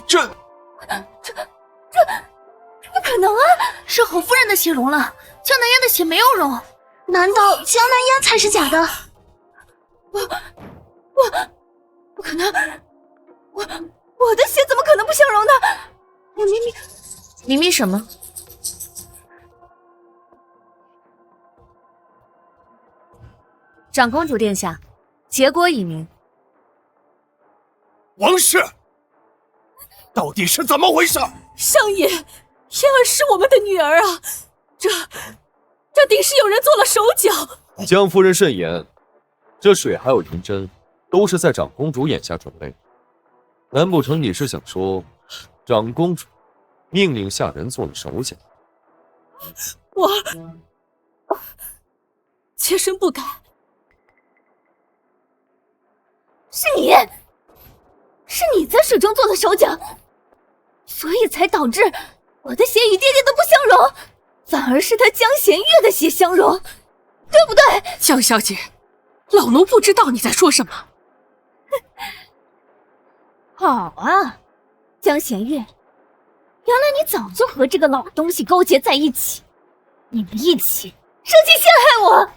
这不可能啊！是侯夫人的血融了，江南烟的血没有融，难道江南烟才是假的？我不可能，我的血怎么可能不相容呢？我明明什么？长公主殿下，结果已明。王氏，到底是怎么回事？相爷，燕儿是我们的女儿啊，这定是有人做了手脚。江夫人慎言，这水还有银针，都是在长公主眼下准备的。难不成你是想说，长公主命令下人做了手脚？我妾身不敢。是你在水中做的手脚，所以才导致我的血与爹爹的不相容，反而是他江弦月的血相容，对不对？江小姐，老奴不知道你在说什么。好啊，江弦月，原来你早就和这个老东西勾结在一起，你们一起设计陷害我。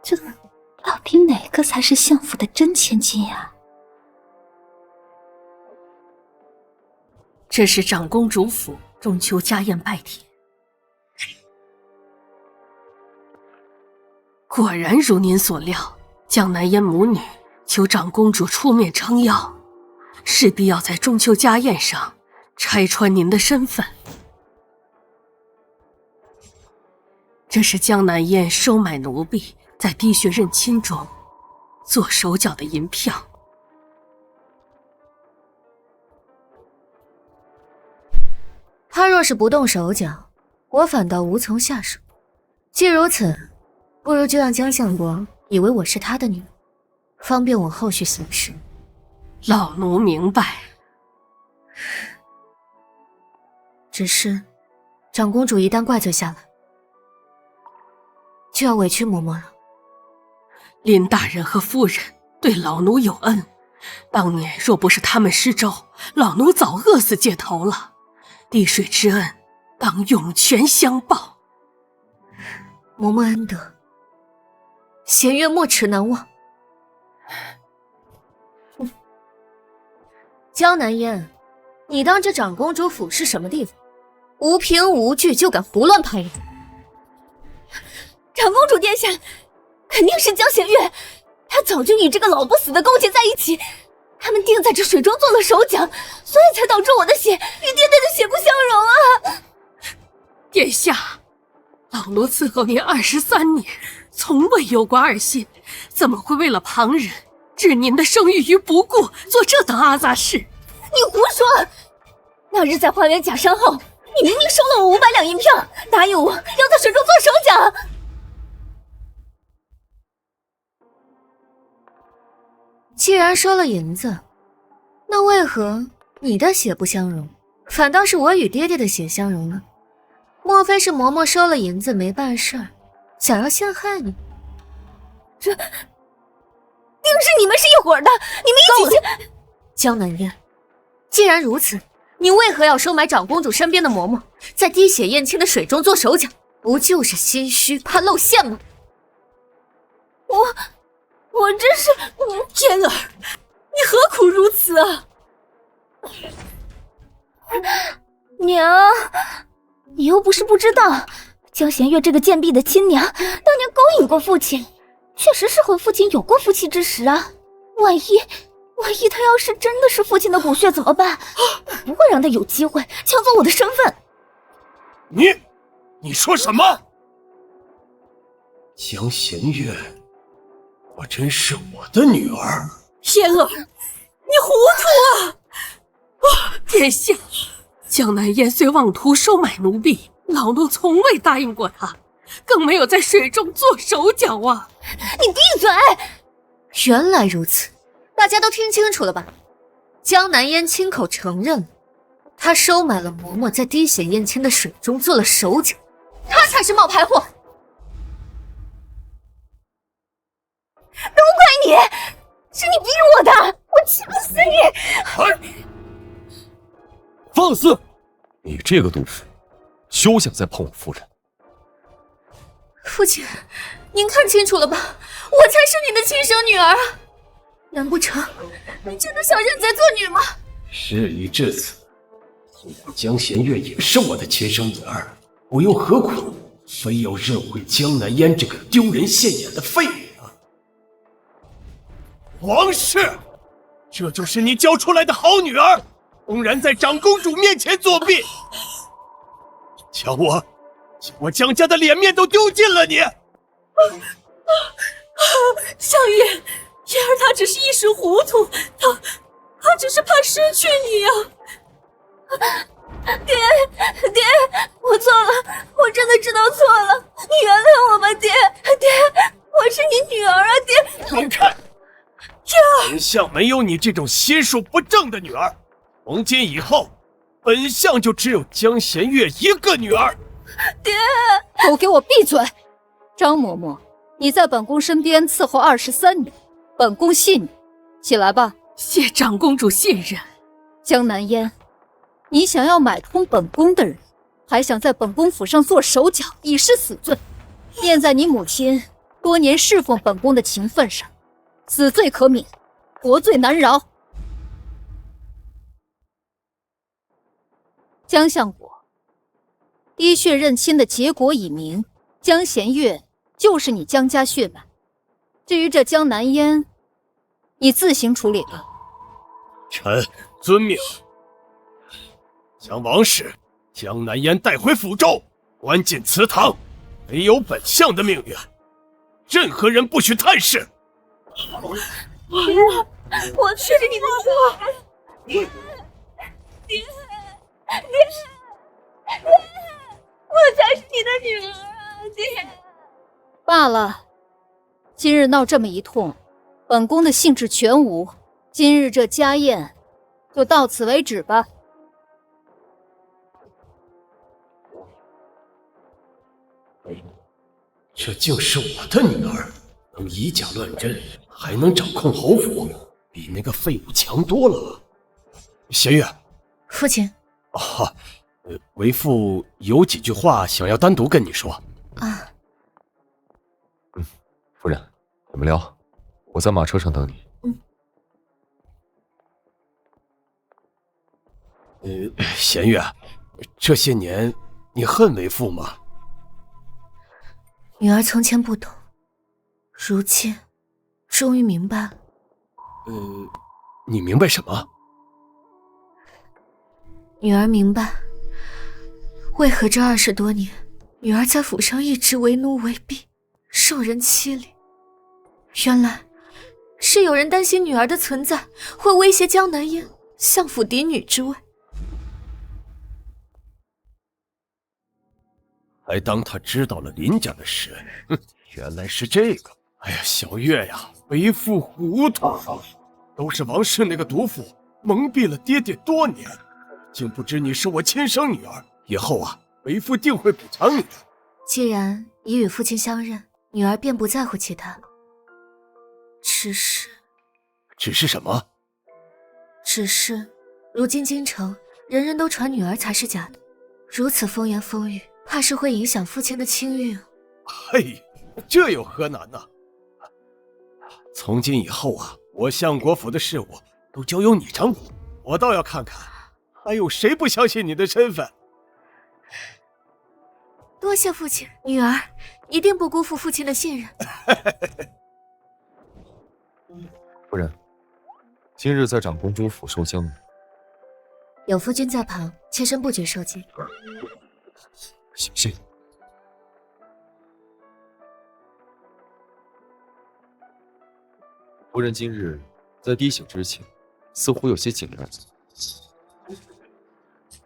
这到底哪个才是相府的真千金呀？这是长公主府中秋家宴拜帖。果然如您所料，江南烟母女求长公主出面撑腰，势必要在中秋家宴上拆穿您的身份。这是江南烟收买奴婢，在滴血认亲中做手脚的银票。他若是不动手脚，我反倒无从下手。既如此，不如就让江相国以为我是他的女儿，方便我后续行事。老奴明白。只是长公主一旦怪罪下来，就要委屈嬷嬷了。林大人和夫人对老奴有恩，当年若不是他们施粥，老奴早饿死街头了。滴水之恩，当涌泉相报。嬷嬷恩德，弦月没齿难忘。江南烟，你当这长公主府是什么地方？无凭无据就敢胡乱拍人？长公主殿下，肯定是江弦月，她早就与这个老不死的勾结在一起，他们定在这水中做了手脚，所以才导致我的血与爹爹的血不相容啊！殿下，老奴伺候您23年，从未有过二心，怎么会为了旁人置您的声誉于不顾，做这等阿杂事？你胡说！那日在花园假山后，你明明收了我500两银票，答应我要在水中做手脚。既然收了银子，那为何你的血不相容，反倒是我与爹爹的血相容呢？莫非是嬷嬷收了银子没办事儿，想要陷害你？这定是你们是一伙的，你们一起去。江南烟，既然如此，你为何要收买长公主身边的嬷嬷，在滴血验亲的水中做手脚？不就是心虚，怕露馅吗？我这是嫣儿，你何苦如此啊？娘，你又不是不知道，江弦月这个贱婢的亲娘，当年勾引过父亲，确实是和父亲有过夫妻之实啊。万一他要是真的是父亲的骨血怎么办？我不会让他有机会抢走我的身份。你说什么？江弦月果真是我的女儿？嫣儿，你糊涂啊！殿下，江南烟虽妄图收买奴婢，老奴从未答应过他，更没有在水中做手脚啊！你闭嘴！原来如此，大家都听清楚了吧？江南烟亲口承认，他收买了嬷嬷，在滴血验亲的水中做了手脚，他才是冒牌货。都怪你，是你逼我的，我气不死你！放肆！你这个毒妇，休想再碰我夫人！父亲，您看清楚了吧？我才是你的亲生女儿啊！难不成你真的想认贼作女吗？事已至此，既然江弦月也是我的亲生女儿，我又何苦非要认回江南烟这个丢人现眼的废物啊！王氏，这就是你教出来的好女儿，公然在长公主面前作弊，将我江家的脸面都丢尽了你！相玉，燕儿她只是一时糊涂，她只是怕失去你啊！爹，我错了，我真的知道错了，你原谅我吧，爹，我是你女儿啊，爹。滚开！本相没有你这种心术不正的女儿，从今以后，本相就只有江弦月一个女儿。爹，都给我闭嘴！张嬷嬷，你在本宫身边伺候23年，本宫信你。起来吧。谢长公主信任。江南烟，你想要买通本宫的人，还想在本宫府上做手脚，以示死罪。念在你母亲多年侍奉本宫的情分上，死罪可免，活罪难饶。江相国，滴血认亲的结果已明，江弦月就是你江家血脉。至于这江南烟，你自行处理吧。臣遵命，将王氏、江南烟带回府中，关进祠堂。没有本相的命运，任何人不许探视。爹，我是你的女儿。爹，我才是你的女儿啊，爹。罢了，今日闹这么一通，本宫的兴致全无。今日这家宴就到此为止吧。这竟是我的女儿，能以假乱真，还能掌控侯府，比那个废物强多了。弦月，父亲。为父有几句话想要单独跟你说。啊。夫人，你们聊，我在马车上等你。弦月，这些年你恨为父吗？女儿从前不懂，如今终于明白了。你明白什么？女儿明白，为何这20多年，女儿在府上一直为奴为婢，受人欺凌。原来是有人担心女儿的存在会威胁江南烟相府嫡女之位。还当他知道了林家的事，原来是这个。哎呀，小月呀，为父糊涂，都是王氏那个毒妇蒙蔽了爹爹多年，竟不知你是我亲生女儿。以后啊，为父定会补偿你的。既然已与父亲相认，女儿便不在乎其他。只是什么？只是如今京城人人都传女儿才是假的，如此风言风语，怕是会影响父亲的清誉。嘿，这有何难呢？从今以后啊，我相国府的事务都交由你掌管，我倒要看看还有谁不相信你的身份。多谢父亲，女儿一定不辜负父亲的信任。夫人，今日在长公主府受惊。有夫君在旁，妾身不觉受惊。行。夫人今日在滴血之前，似乎有些紧张。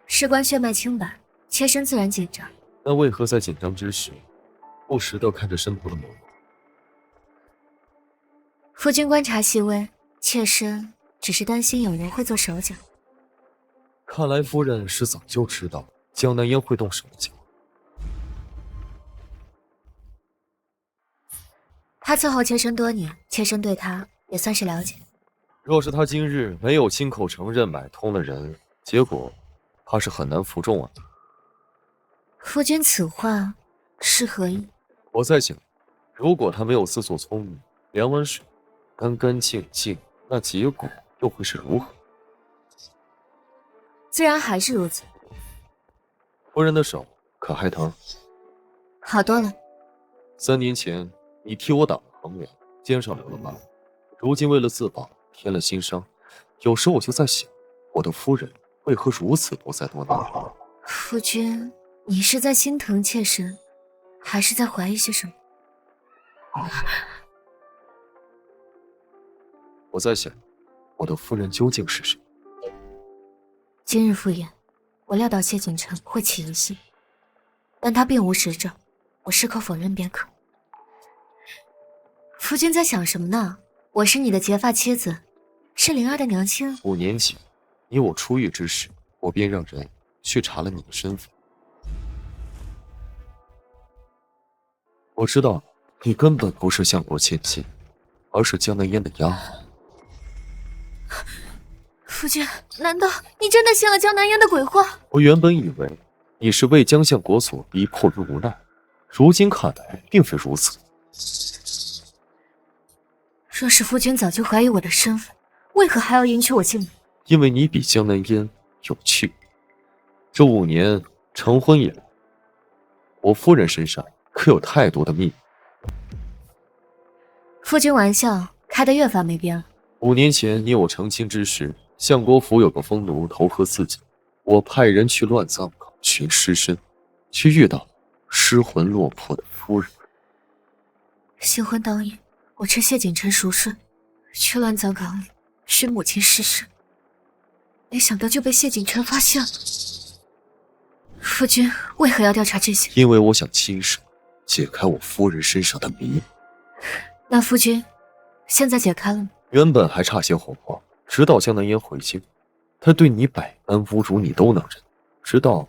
事关血脉清白，妾身自然紧张。那为何在紧张之时，不时地看着身后的某人？夫君观察细微，妾身只是担心有人会做手脚。看来夫人是早就知道江南烟会动手脚。他伺候妾身多年，妾身对他也算是了解。若是他今日没有亲口承认买通了人，结果怕是很难服众啊。夫君此话是何意？我在想，如果他没有自作聪明，两碗水干干净净，那结果又会是如何？自然还是如此。夫人的手可还疼？好多了。3年前你替我打了横梁，肩上留了疤，如今为了自保添了新伤。有时我就在想，我的夫人为何如此多灾多难？夫君，你是在心疼妾身，还是在怀疑些什么？我在想，我的夫人究竟是谁？今日赴宴，我料到谢景琛会起疑心，但他并无实证，我矢口否认便可。夫君在想什么呢？我是你的结发妻子，是灵儿的娘亲。5年前，你我出狱之时，我便让人去查了你的身份。我知道你根本不是相国千金，而是江南烟的丫鬟。夫君，难道你真的信了江南烟的鬼话？我原本以为你是为江相国所逼，迫于无奈，如今看来并非如此。若是夫君早就怀疑我的身份，为何还要迎娶我进门？因为你比江南烟有趣。这5年成婚以来，我夫人身上可有太多的秘密。夫君玩笑开得越发没边了。5年前你我成亲之时，相国府有个疯奴投河自尽，我派人去乱葬岗寻尸身，却遇到失魂落魄的夫人。新婚当夜，我趁谢景琛熟睡，去乱葬岗里寻母亲尸身，没想到就被谢景琛发现了。夫君为何要调查这些？因为我想亲手解开我夫人身上的谜。那夫君现在解开了吗？原本还差些火候，直到江南烟回京，他对你百般侮辱，你都能忍。直到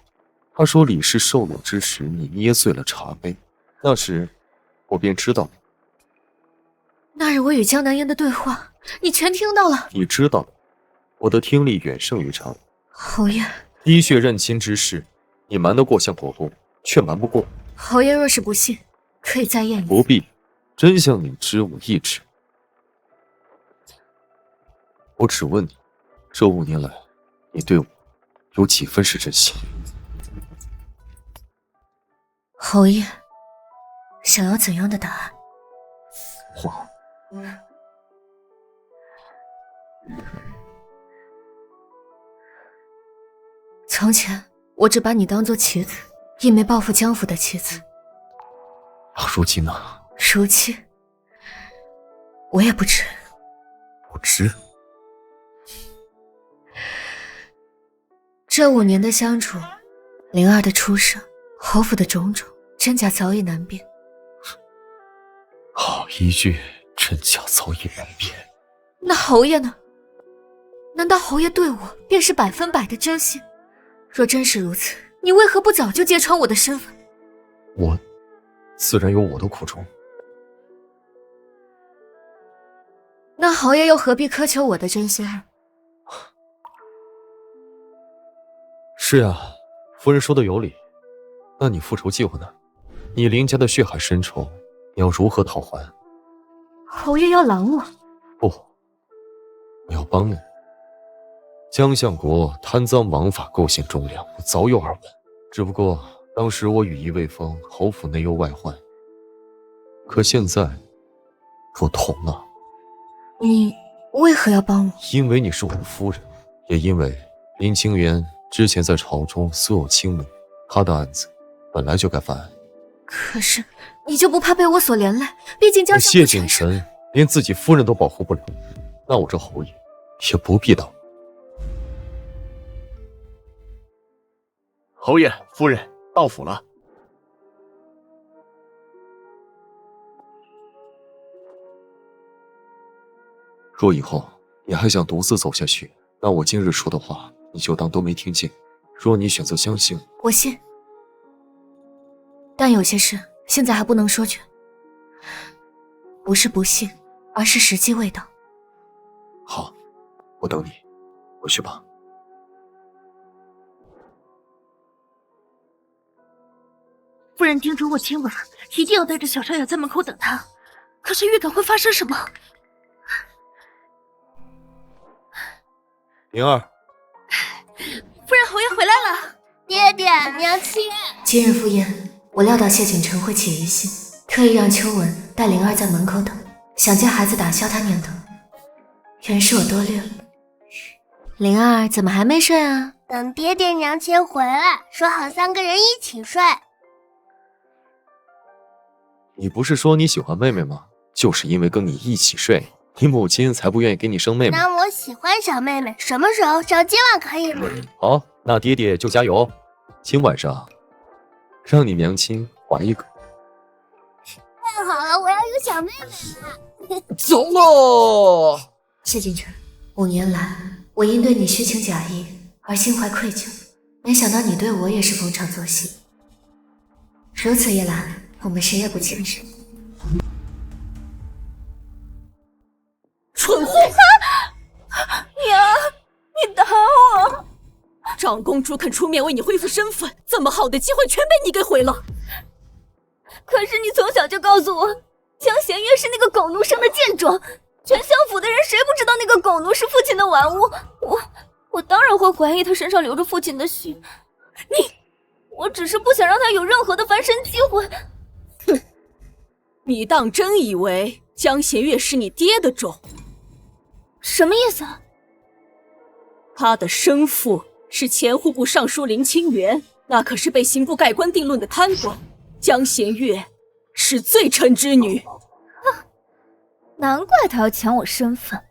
他说李氏受辱之时，你捏碎了茶杯，那时我便知道了。那日我与江南烟的对话，你全听到了。你知道的，我的听力远胜于常人。侯爷，滴血认亲之事，你瞒得过相国公，却瞒不过。侯爷若是不信，可以再验一次。不必，真相你知我亦知。我只问你，这5年来，你对我有几分是真心？侯爷，想要怎样的答案？话。从前我只把你当作棋子，一枚报复江府的棋子。如今呢？如今我也不知。不知。这5年的相处，灵儿的出生，侯府的种种，真假早已难辨。好一句真假早已难辨。那侯爷呢？难道侯爷对我便是100%的真心？若真是如此，你为何不早就揭穿我的身份？我自然有我的苦衷。那侯爷又何必苛求我的真心呢？是啊，夫人说的有理。那你复仇计划呢？你林家的血海深仇，你要如何讨还？侯爷要拦我？不，我要帮你。江相国贪赃枉法，构陷忠良，我早有耳闻。只不过当时我羽翼未丰，侯府内忧外患。可现在不同了。你为何要帮我？因为你是我的夫人，也因为林清源之前在朝中所有亲母，他的案子本来就该翻案。可是你就不怕被我所连累？毕竟江相谢景琛连自己夫人都保护不了，那我这侯爷也不必当。侯爷夫人到府了。若以后你还想独自走下去，那我今日说的话你就当都没听见。若你选择相信，我信。但有些事现在还不能说全，不是不信，而是时机未到。好，我等你，回去吧。夫人叮嘱我今晚一定要带着小少爷在门口等他，可是预感会发生什么？灵儿，夫人侯爷回来了。爹爹，娘亲，今日赴宴，我料到谢景晨会起疑心，特意让秋文带灵儿在门口等，想借孩子打消他念头。原是我多虑了。灵儿怎么还没睡啊？等爹爹娘亲回来，说好3个人一起睡。你不是说你喜欢妹妹吗？就是因为跟你一起睡，你母亲才不愿意给你生妹妹。那我喜欢小妹妹，什么时候生？今晚可以吗？好，那爹爹就加油。今晚上让你娘亲怀一个。太好了，我要有小妹妹了。走喽！谢景晨，5年来我因对你虚情假意而心怀愧疚，没想到你对我也是逢场作戏。如此一来，我们谁也不欠谁。蠢货！娘，你打我！长公主肯出面为你恢复身份，这么好的机会全被你给毁了。可是你从小就告诉我，江弦月是那个狗奴生的贱种，全相府的人谁不知道那个狗奴是父亲的玩物？我当然会怀疑他身上流着父亲的血。我只是不想让他有任何的翻身机会。哼，你当真以为江弦月是你爹的种？什么意思？他的生父是前户部尚书林清源，那可是被刑部盖棺定论的贪官。江弦月是罪臣之女。难怪他要抢我身份。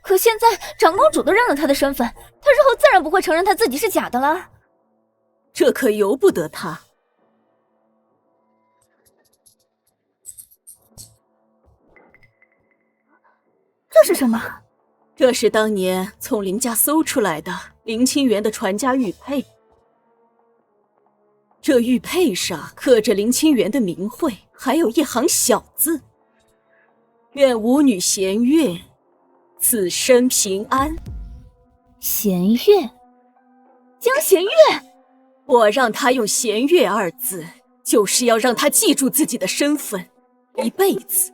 可现在长公主都认了他的身份，他日后自然不会承认他自己是假的了。这可由不得他。这是什么？这是当年从林家搜出来的林清源的传家玉佩。这玉佩上刻着林清源的名讳，还有一行小字：愿吾女弦月此生平安。弦月，江弦月。我让他用弦月2字，就是要让他记住自己的身份，一辈子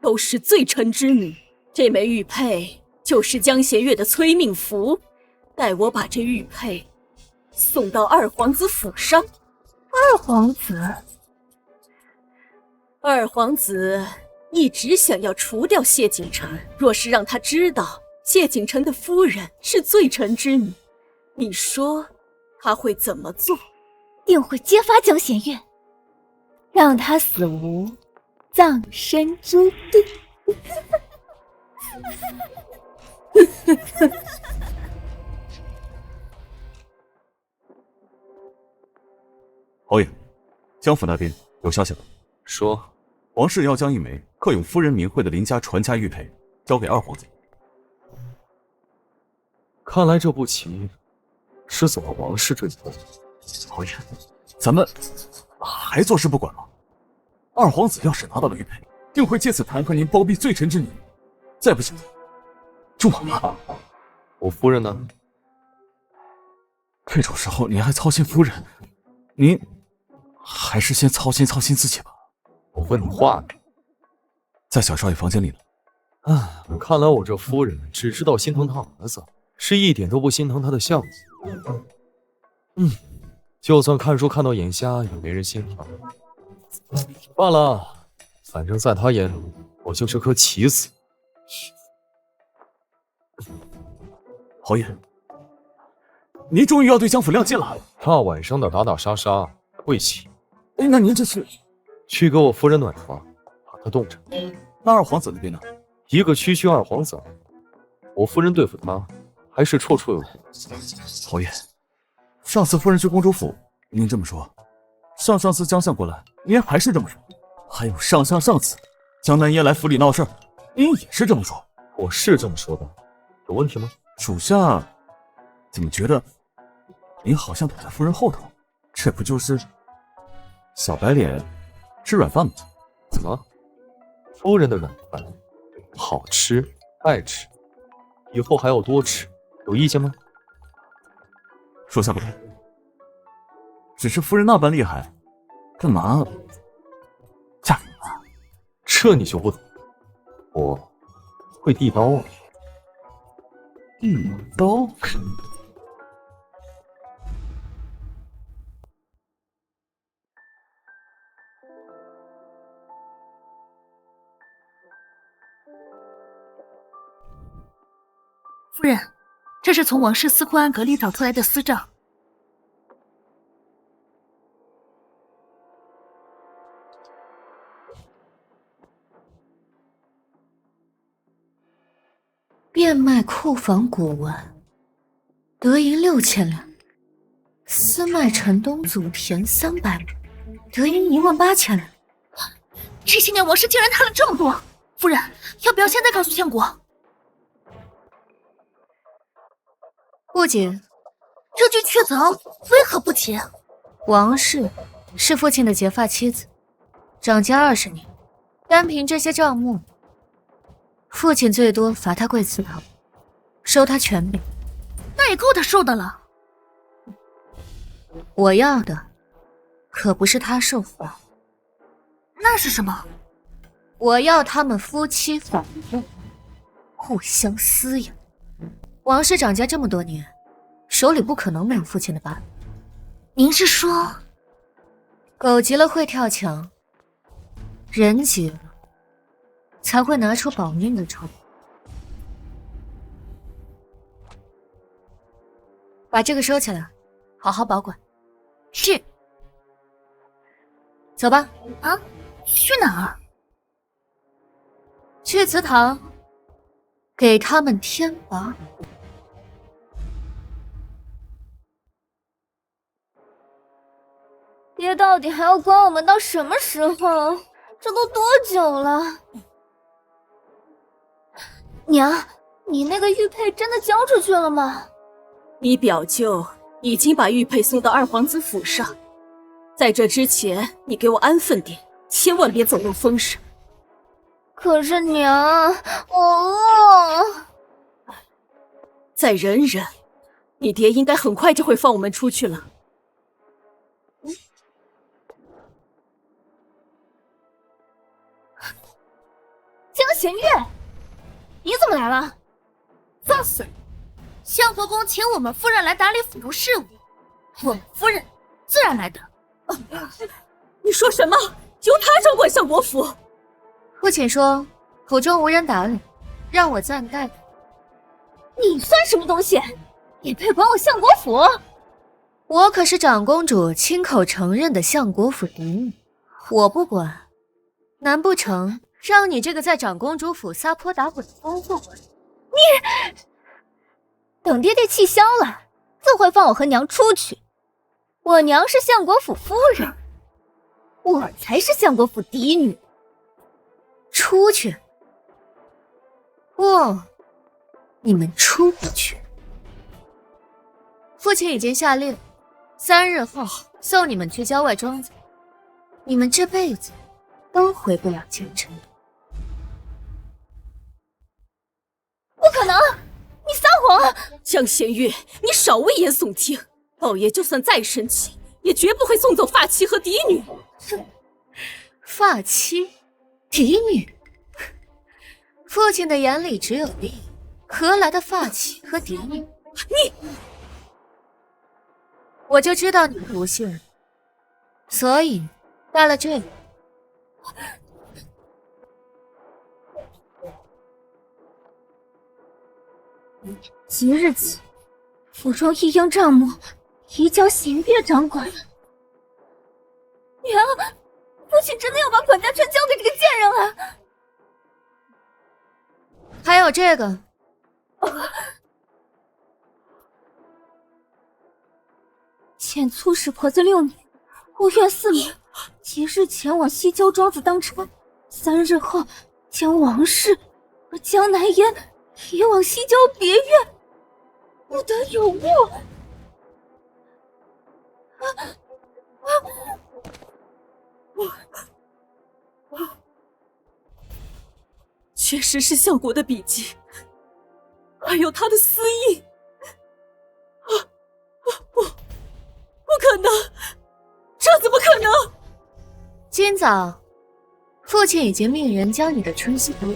都是罪臣之女。这枚玉佩就是江弦月的催命符，待我把这玉佩送到二皇子府上。二皇子？二皇子一直想要除掉谢景晨，若是让他知道谢景晨的夫人是罪臣之女，你说他会怎么做？定会揭发江弦月，让他死无葬身之地。侯爷，江府那边有消息了，说王氏要将一枚刻有夫人名讳的林家传家玉佩交给二皇子。看来这步棋是走了王氏这一步。侯爷，咱们还坐视不管吗？二皇子要是拿到了玉佩，定会借此弹劾您包庇罪臣之女。再不行，就我了。我夫人呢？这种时候您还操心夫人，您还是先操心自己吧。我问你话呢，在小少爷房间里呢。看来我这夫人只知道心疼他儿子，是一点都不心疼他的相子。就算看书看到眼瞎，也没人心疼。罢了，反正在他眼里，我就是颗棋子。侯爷，您终于要对江府亮剑了。大晚上的打打杀杀，晦气。那您这是去给我夫人暖床，把她冻着。那二皇子那边呢？一个区区二皇子，我夫人对付他还是绰绰有余。侯爷，上次夫人去公主府，您这么说；上次江相过来，您还是这么说；还有上次江南烟来府里闹事，您也是这么说。我是这么说的，有问题吗？属下怎么觉得您好像躲在夫人后头？这不就是小白脸吃软饭吗？怎么？夫人的软饭好吃，爱吃，以后还要多吃，有意见吗？属下不敢。只是夫人那般厉害，干嘛嫁给你啊？这你就不懂，我会递刀啊。递刀？夫人，这是从王室司库安格里找出来的私账。变卖库房古玩，得银6000两；私卖城东祖田300亩，得银18000两。这些年王室竟然贪了这么多，夫人，要不要现在告诉相国？不仅这具确凿为何不提？王氏是父亲的结发妻子，掌家20年，单凭这些账目，父亲最多罚他跪祠堂，收他全柄。那也够他受的了。我要的可不是他受罚，那是什么？我要他们夫妻反目，互相撕咬。王氏掌家这么多年，手里不可能没有父亲的疤。您是说，狗急了会跳墙，人急了才会拿出保命的筹码。把这个收起来，好好保管。是。走吧。啊？去哪儿？去祠堂，给他们添把火。爹到底还要管我们到什么时候？这都多久了？娘，你那个玉佩真的交出去了吗？你表舅已经把玉佩送到二皇子府上，在这之前，你给我安分点，千万别走漏风声。可是娘，我饿。再忍忍，你爹应该很快就会放我们出去了。江弦月，你怎么来了？放肆！相国公请我们夫人来打理府中事务，我们夫人自然来的。你说什么？由他掌管相国府？父亲说府中无人打理，让我暂代。你算什么东西？也配管我相国府？我可是长公主亲口承认的相国府嫡女，我不管，难不成让你这个在长公主府撒泼打滚的疯妇管？你等爹爹气消了，自会放我和娘出去。我娘是相国府夫人，我才是相国府嫡女。出去？不，你们出不去。父亲已经下令，3日后送你们去郊外庄子，你们这辈子都回不了京城。不可能！你撒谎！江弦月，你少危言耸听！老爷就算再生气，也绝不会送走发妻和嫡女。发妻、嫡女，父亲的眼里只有利，何来的发妻和嫡女？你，我就知道你不信，所以带了这个。即日起，府中一应账目移交弦月掌管。娘，父亲真的要把管家全交给这个贱人了？还有这个，遣粗使婆子6年，无怨4名，即日前往西郊庄子当差，3日后将王氏和江南烟移往西郊别院，不得有误。确实是相国的笔迹，还有他的私印。不可能，这怎么可能？今早，父亲已经命人将你的春熙服，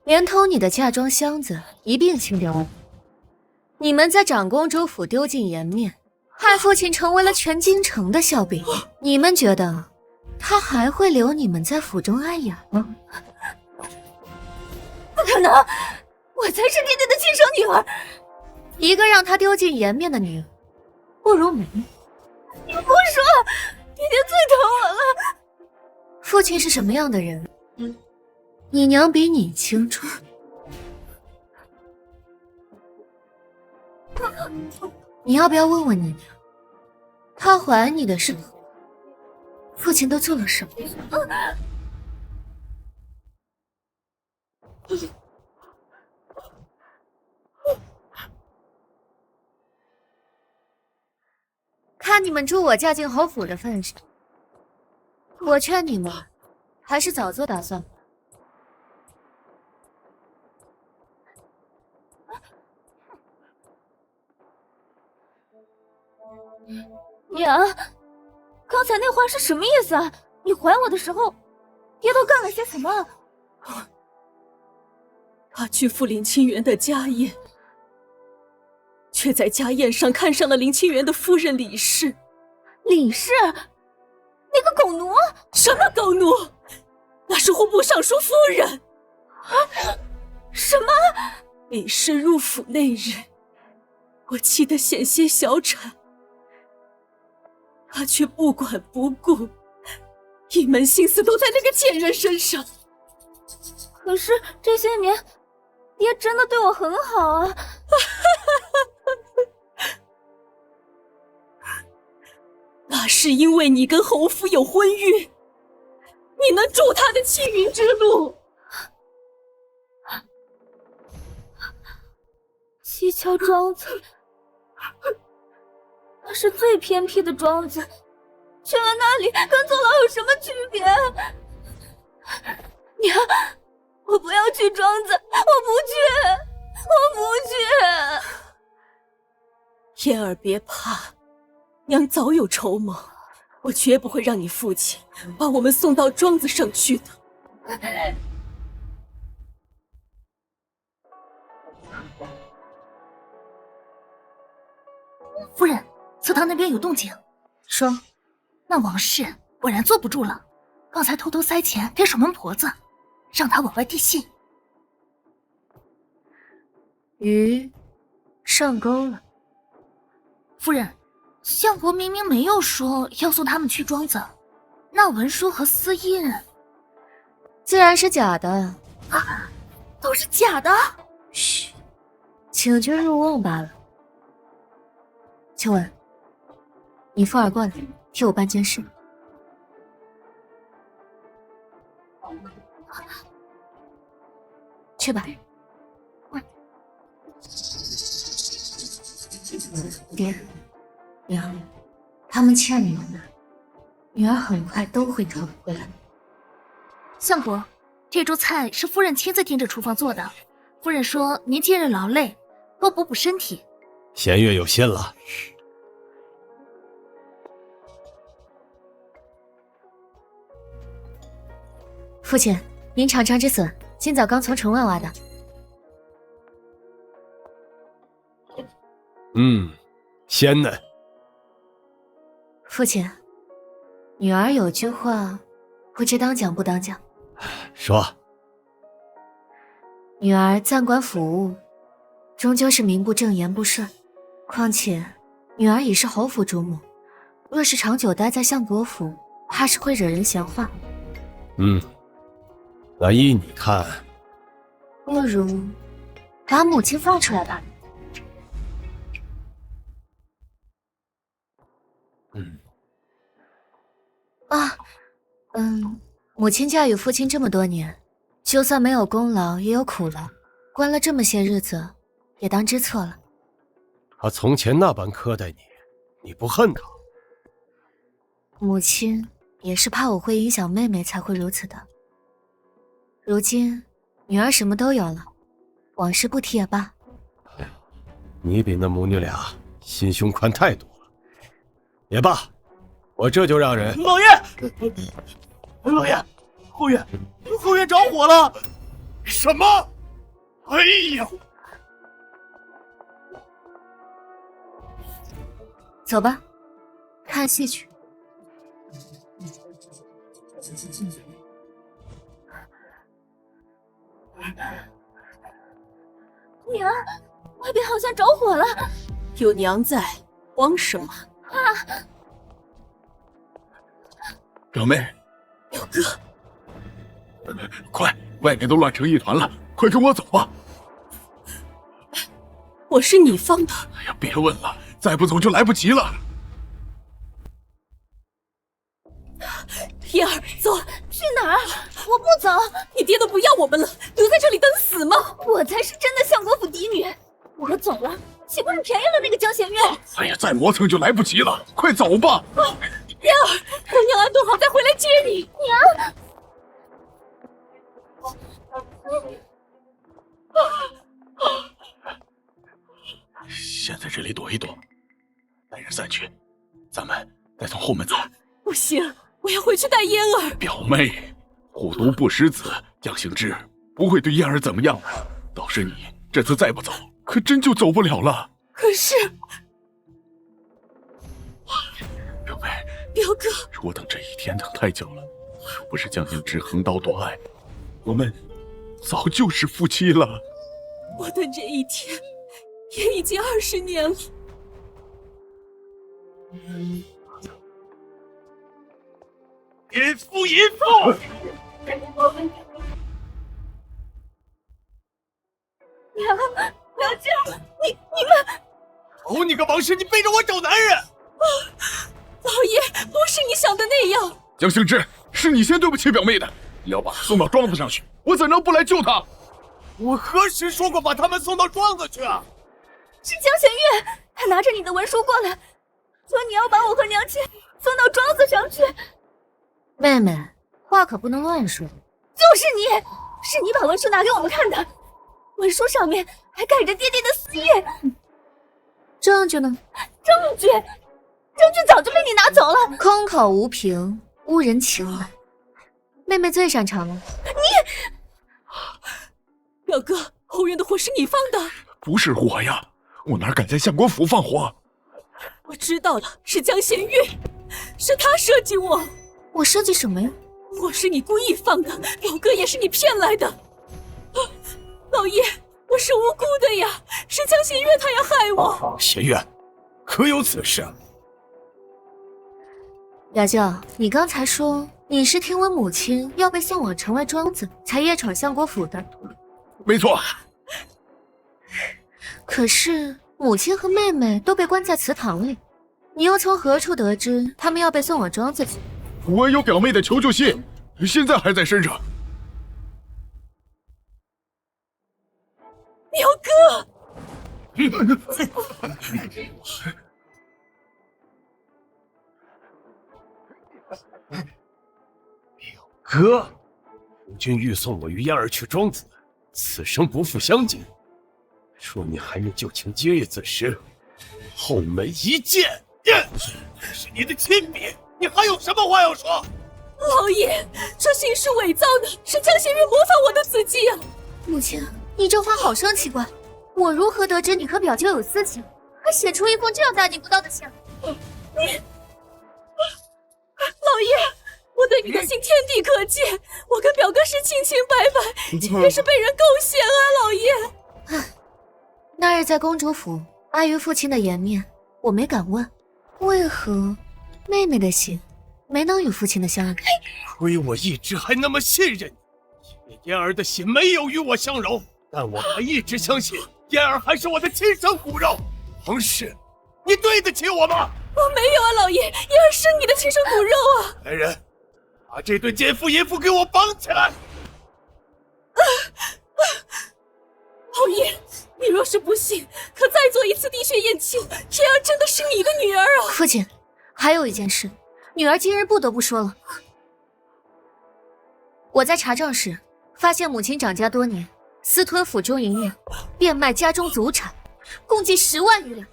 连同你的嫁妆箱子一并清掉了。你们在长公主府丢尽颜面，害父亲成为了全京城的笑柄。你们觉得他还会留你们在府中碍眼吗？不可能！我才是爹爹的亲生女儿。一个让他丢尽颜面的女儿，不如没。你不说，爹爹最疼我了。父亲是什么样的人，你娘比你清楚。你要不要问问你娘，她怀你的时候，父亲都做了什么？看你们助我嫁进侯府的份上，我劝你们还是早做打算吧。娘，刚才那话是什么意思啊？你怀我的时候，爹都干了些什么？他去赴林清源的家宴，却在家宴上看上了林清源的夫人李氏。李氏，那个狗奴！什么狗奴？那是户部尚书夫人。什么？李氏入府那日，我气得险些小产，他却不管不顾，一门心思都在那个贱人身上。可是这些年，爹真的对我很好啊。那是因为你跟侯府有婚约，你能助他的青云之路。七桥庄子，那是最偏僻的庄子，去了那里跟坐牢有什么区别？娘，我不要去庄子，我不去。嫣儿别怕，娘早有筹谋，我绝不会让你父亲把我们送到庄子上去的。夫人，祠堂那边有动静。说，那王氏果然坐不住了，刚才偷偷塞钱给守门婆子，让她往外递信。鱼上钩了。夫人，相国明明没有说要送他们去庄子，那文书和私印自然是假的啊，都是假的。嘘，请君入瓮罢了。秋文，你扶儿过来，替我办件事。去吧。爹，娘，他们欠你们的，女儿很快都会讨回来。相国，这桌菜是夫人亲自盯着厨房做的。夫人说您今日劳累，多补补身体。弦月有心了。父亲，您尝尝这笋，今早刚从城外挖的。鲜嫩。父亲，女儿有句话，不知当讲不当讲。说。女儿暂管府务，终究是名不正言不顺。况且，女儿已是侯府主母，若是长久待在相国府，怕是会惹人闲话。那依你看，不如把母亲放出来吧。母亲嫁与父亲这么多年，就算没有功劳也有苦劳，关了这么些日子，也当知错了。他从前那般苛待你，你不恨他？母亲也是怕我会影响妹妹才会如此的。如今女儿什么都有了，往事不提也罢。你比那母女俩心胸宽太多了。也罢，我这就让人。老爷，老爷，后院着火了！什么？哎呀！走吧，看戏去。娘，外边好像着火了。有娘在，慌什么？表妹，表哥，快，外面都乱成一团了，快跟我走吧。我是你放的。哎呀，别问了，再不走就来不及了。燕儿，走，去哪儿？我不走，你爹都不要我们了，留在这里等死吗？我才是真的相国府嫡女，我走了，岂不是便宜了那个江弦月？哎呀，再磨蹭就来不及了，快走吧。燕儿，等娘安顿好再回来接你。娘。先在这里躲一躲，待人散去，咱们再从后门走。不行，我要回去带嫣儿。表妹，虎毒不食子，江行之不会对嫣儿怎么样的。倒是你这次再不走，可真就走不了了。可是，表妹，表哥，我等这一天等太久了。若不是江行之横刀夺爱，我们早就是夫妻了。我等这一天也已经20年了。淫妇，淫妇！娘舅，你们！哦，你个王氏，你背着我找男人！老爷，不是你想的那样。江行之，是你先对不起表妹的，你要把她送到庄子上去，我怎能不来救她？我何时说过把他们送到庄子去啊？是江弦月，他拿着你的文书过来，说你要把我和娘亲送到庄子上去。妹妹，话可不能乱说。就是你，是你把文书拿给我们看的，文书上面还盖着爹爹的死印。证据呢？证据早就被你拿走了。空口无凭，污人情来。妹妹最擅长了。你，表哥，后院的火是你放的？不是我呀，我哪敢在相国府放火？我知道了，是江弦月，是他设计我。我设计什么呀？我是你故意放的，表哥也是你骗来的。老爷，我是无辜的呀，是江弦月他要害我。弦月，可有此事？表舅，你刚才说你是听闻母亲要被送往城外庄子，才夜闯相国府的。没错。可是母亲和妹妹都被关在祠堂里，你又从何处得知他们要被送往庄子去？我有表妹的求救信，现在还在身上。表哥，表哥，夫君欲送我与嫣儿去庄子，此生不复相见。若你还念旧情今日此时，后门一见，是你的亲笔，你还有什么话要说？老爷，这信是伪造的，是江弦月模仿我的字迹啊！母亲，你这话好生奇怪，我如何得知你和表舅有私情，还写出一封这样大逆不道的信？老爷，我对你的信天地可见，我跟表哥是清清白白，今天是被人构陷啊！老爷，那日在公主府，碍于父亲的颜面，我没敢问，为何妹妹的信没能与父亲的相认？亏我一直还那么信任你，因为嫣儿的心没有与我相容，但我还一直相信嫣儿还是我的亲生骨肉。王氏，你对得起我吗？我没有啊，老爷，嫣儿是你的亲生骨肉啊！来人，把这对奸夫淫妇给我绑起来！老爷，你若是不信，可再做一次滴血验亲，嫣儿真的是你的女儿啊！父亲，还有一件事，女儿今日不得不说了。我在查账时发现母亲掌家多年，私吞府中银两，变卖家中祖产，共计10万余两。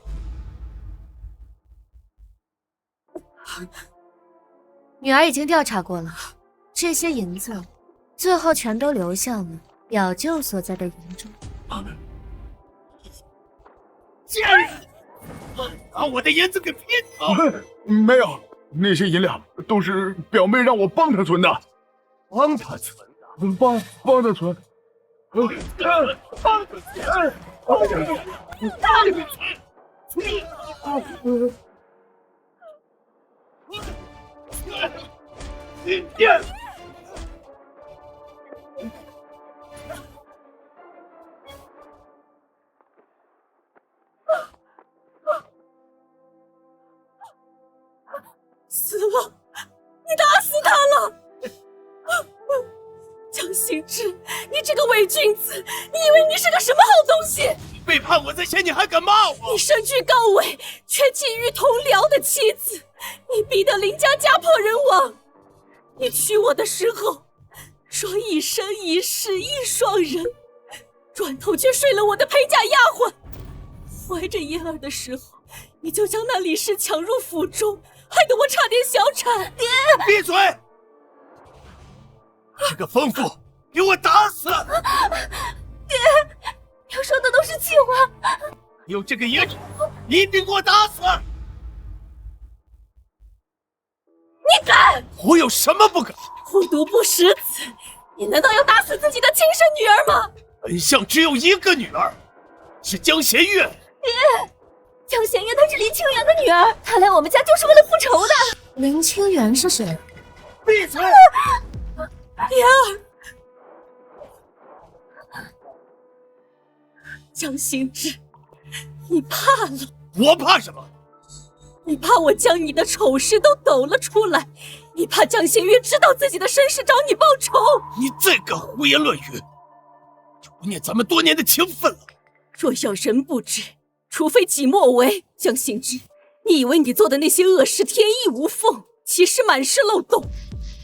女儿已经调查过了，这些银子最后全都流向了表舅所在的营中。贱人，把我的银子给骗走！没有，那些银两都是表妹让我帮她存的。帮她存的？帮她存？帮她存？死了！你打死他了！江心之，你这个伪君子，你以为你是个什么好东西？背叛我在前，你还敢骂我？你身居高位，却觊觎同僚的妻子，你逼得林家家破人亡。你娶我的时候说一生一世一双人，转头却睡了我的陪嫁丫鬟。怀着嫣儿的时候，你就将那李氏抢入府中，害得我差点小产。爹，闭嘴！这个疯妇，给我打死！爹，你说的都是气话。有这个野种，一定给我打死！你敢？我有什么不敢？虎毒不食子，你难道要打死自己的亲生女儿吗？本相只有一个女儿，是江弦月。爹，江弦月她是林清源的女儿，她来我们家就是为了复仇的。林清源是谁？闭嘴！嫣儿，江心之，你怕了？我怕什么？你怕我将你的丑事都抖了出来，你怕江弦月知道自己的身世找你报仇。你这个胡言乱语，就不念咱们多年的情分了。若要人不知，除非己莫为。江心之，你以为你做的那些恶事天衣无缝，其实满是漏洞。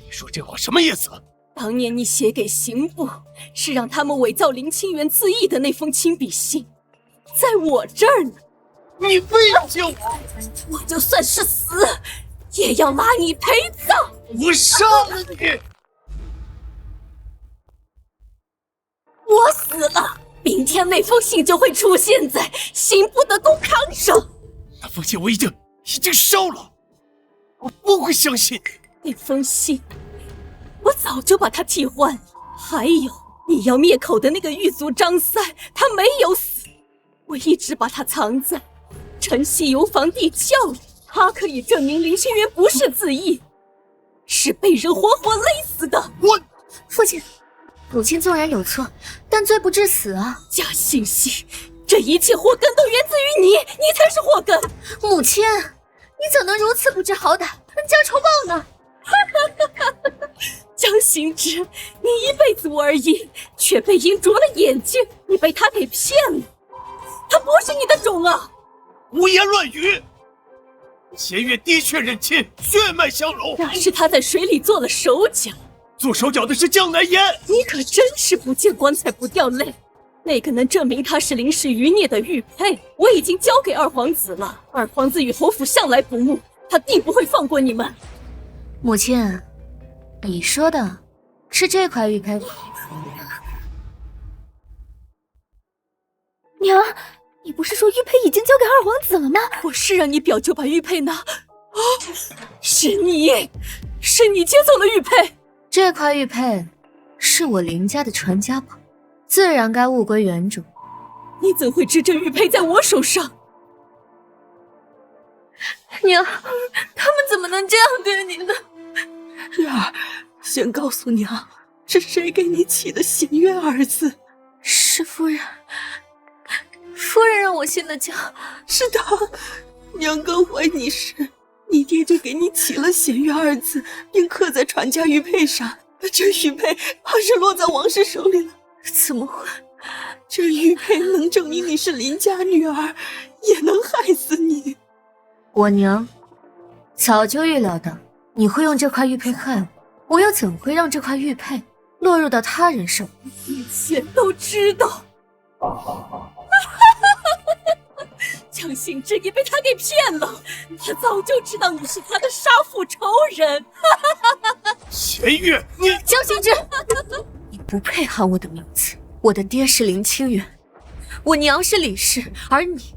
你说这话什么意思？当年你写给刑部，是让他们伪造林清源自缢的那封亲笔信，在我这儿呢。你非要救我，我就算是死，也要拉你陪葬。我杀了你！我死了，明天那封信就会出现在刑部的公堂上。那封信我已经烧了，我不会相信你。那封信，我早就把它替换了。还有，你要灭口的那个狱卒张三，他没有死，我一直把他藏在晨曦游房地窖里，他可以证明林清源不是自缢，是被人活活勒死的。父亲，母亲纵然有错，但罪不至死啊！假惺惺，这一切祸根都源自于你，你才是祸根。母亲，你怎能如此不知好歹，恩将仇报呢？江心之，你一辈子无儿因，却被鹰啄了眼睛，你被他给骗了，他不是你的种啊！胡言乱语！弦月的确认亲，血脉相融。那是他在水里做了手脚，做手脚的是江南烟。你可真是不见棺材不掉泪。那个能证明他是林氏余孽的玉佩，我已经交给二皇子了。二皇子与侯府向来不睦，他定不会放过你们。母亲，你说的是这块玉佩？娘，你不是说玉佩已经交给二皇子了吗？我是让你表舅把玉佩拿，是你接走了玉佩。这块玉佩是我林家的传家宝，自然该物归原主。你怎会知这玉佩在我手上？娘，他们怎么能这样对你呢？月儿，先告诉娘，是谁给你起的弦月二字？是夫人。夫人让我信的教。是的，娘刚怀你时，你爹就给你起了弦月二字，并刻在传家玉佩上。这玉佩怕是落在王氏手里了。怎么会？这玉佩能证明你是林家女儿，也能害死你。我娘早就预料到你会用这块玉佩害我，我又怎会让这块玉佩落入到他人手里？一切都知道。江心之也被他给骗了，他早就知道你是他的杀父仇人。弦月，你江心之，你不配喊我的名字。我的爹是林清源，我娘是李氏，而你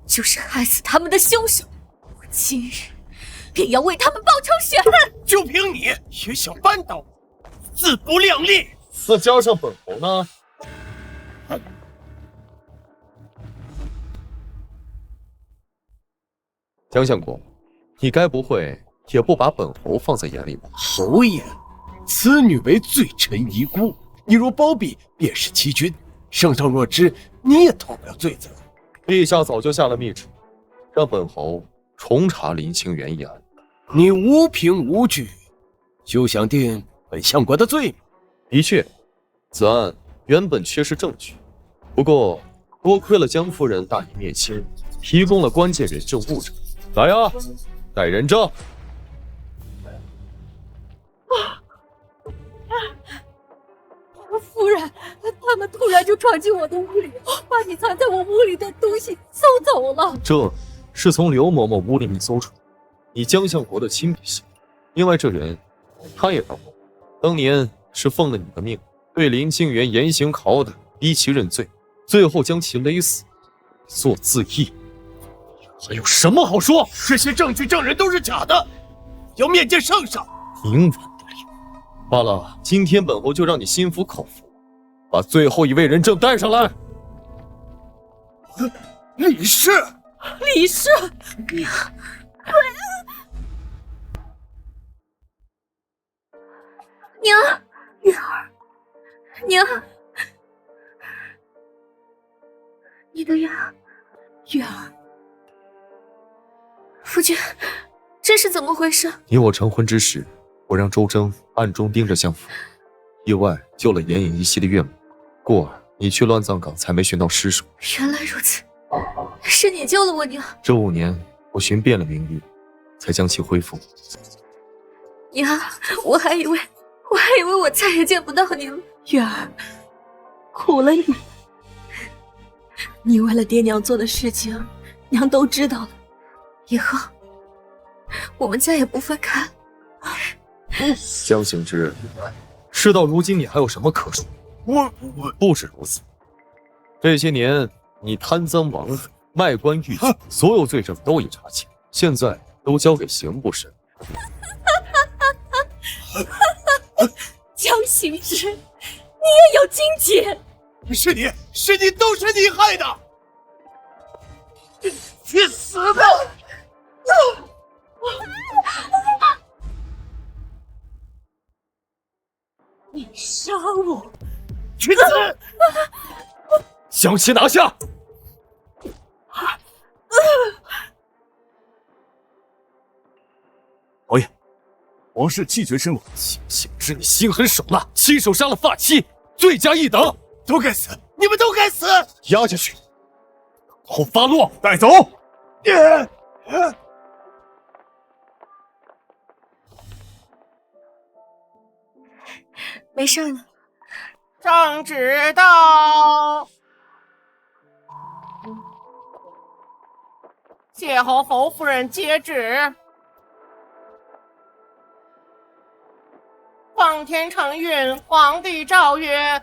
就是害死他们的凶手。我今日便要为他们报仇雪恨。就凭你也想扳倒，自不量力！再加上本侯呢？江相国，你该不会也不把本侯放在眼里吧？侯爷，此女为罪臣遗孤，你若包庇，便是欺君。圣上若知，你也脱不了罪责。陛下早就下了密旨，让本侯重查林清源一案。你无凭无据，就想定本相国的罪名？的确，此案原本缺失证据，不过多亏了江夫人大义灭亲，提供了关键人证物证。来啊，带人证。夫人，他们突然就闯进我的屋里，把你藏在我屋里的东西搜走了。这是从刘嬷嬷屋里面搜出你江相国的亲笔信。另外这人，他也当过，当年是奉了你的命，对林清源严刑拷打，逼其认罪，最后将其勒死，做自缢。还有什么好说？这些证据证人都是假的，要面见圣上。明晚得令。罢了，今天本侯就让你心服口服，把最后一位人证带上来。李氏，李氏，娘，月儿，娘，你的牙，月儿，夫君，这是怎么回事？你我成婚之时，我让周征暗中盯着相府，意外救了奄奄一息的岳母，故而你去乱葬岗才没寻到尸首。原来如此，是你救了我娘。这5年，我寻遍了名医，才将其恢复。娘，我还以为我再也见不到你了。月儿，苦了你。你为了爹娘做的事情，娘都知道了。以后我们再也不分开了。江行之，事到如今，你还有什么可说？我不止如此。这些年，你贪赃枉法、卖官鬻妓，所有罪证都已查清，现在都交给刑部审。江行之，你也有今天！是你，都是你害的！去死吧！你杀我！去死！将其拿下！侯爷，王氏气绝身亡。江行之，你心狠手辣，亲手杀了发妻，罪加一等，都该死！你们都该死！押下去，后发落，带走。没事了。圣旨到，谢侯夫人接旨。奉天承运，皇帝诏曰：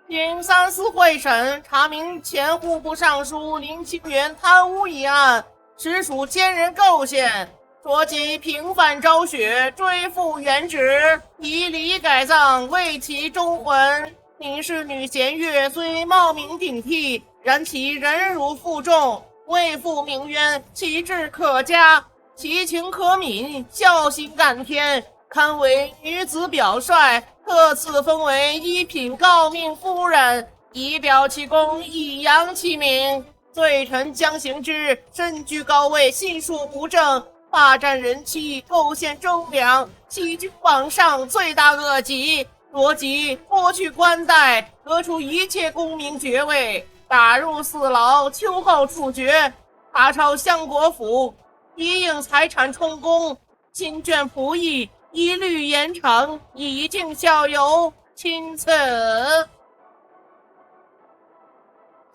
因3司会审查明前户部尚书林清源贪污一案，实属奸人构陷，着即平反昭雪，追复原职，以礼改葬，为其忠魂。宁氏女贤月虽冒名顶替，然其忍辱负重，为父鸣冤，其志可嘉，其情可悯，孝心感天，堪为女子表率，特赐封为一品诰命夫人，以表其功，以扬其名。罪臣江行之身居高位，信术不正，霸占人妻，构陷忠良，欺君罔上，罪大恶极。着即剥去冠带，革除一切功名爵位，打入4牢，秋后处决。查抄相国府，一应财产充公，亲眷仆役一律严惩，以儆效尤。钦此。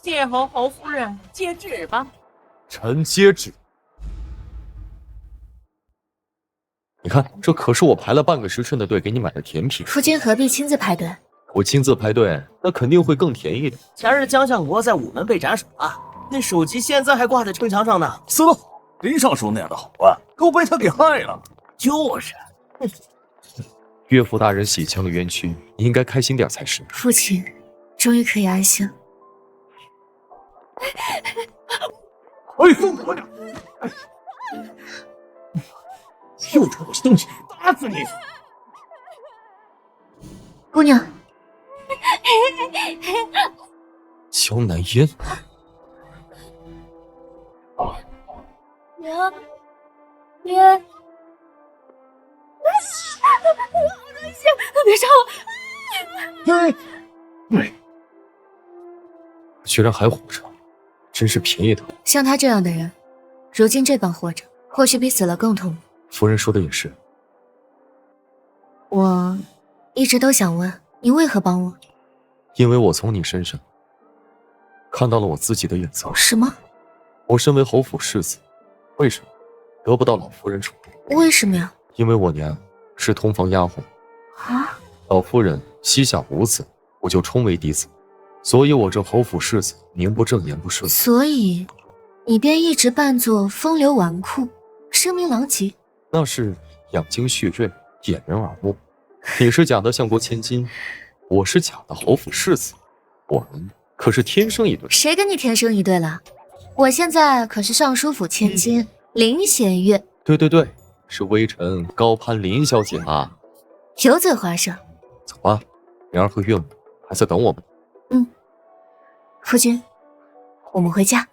谢侯夫人接旨吧。臣接旨。你看，这可是我排了半个时辰的队给你买的甜品。夫君何必亲自排队？我亲自排队，那肯定会更甜一点。前日江相国在午门被斩首了，那首级现在还挂在城墙上呢。死得好，林尚书那样的好官都被他给害了。就是，岳父大人洗清了冤屈，你应该开心点才是。父亲终于可以安心了。哎，松开点！又出我东西，打死你！姑娘，江南烟，娘，娘，别杀我！对，居然还活着，真是便宜他。像他这样的人，如今这般活着，或许比死了更痛苦。夫人说的也是。我一直都想问，你为何帮我？因为我从你身上看到了我自己的眼色。什么？我身为侯府世子，为什么得不到老夫人宠爱？为什么呀？因为我娘是通房丫鬟，啊！老夫人膝下无子，我就充为嫡子，所以我这侯府世子名不正言不顺。所以你便一直扮作风流纨绔，声名狼藉。那是养精蓄锐，掩人耳目。你是假的相国千金，我是假的侯府世子，我们可是天生一对。谁跟你天生一对了？我现在可是尚书府千金林弦月。对，是微臣高攀林小姐啊。油嘴滑舌。走吧，灵儿和岳母还在等我们。夫君，我们回家。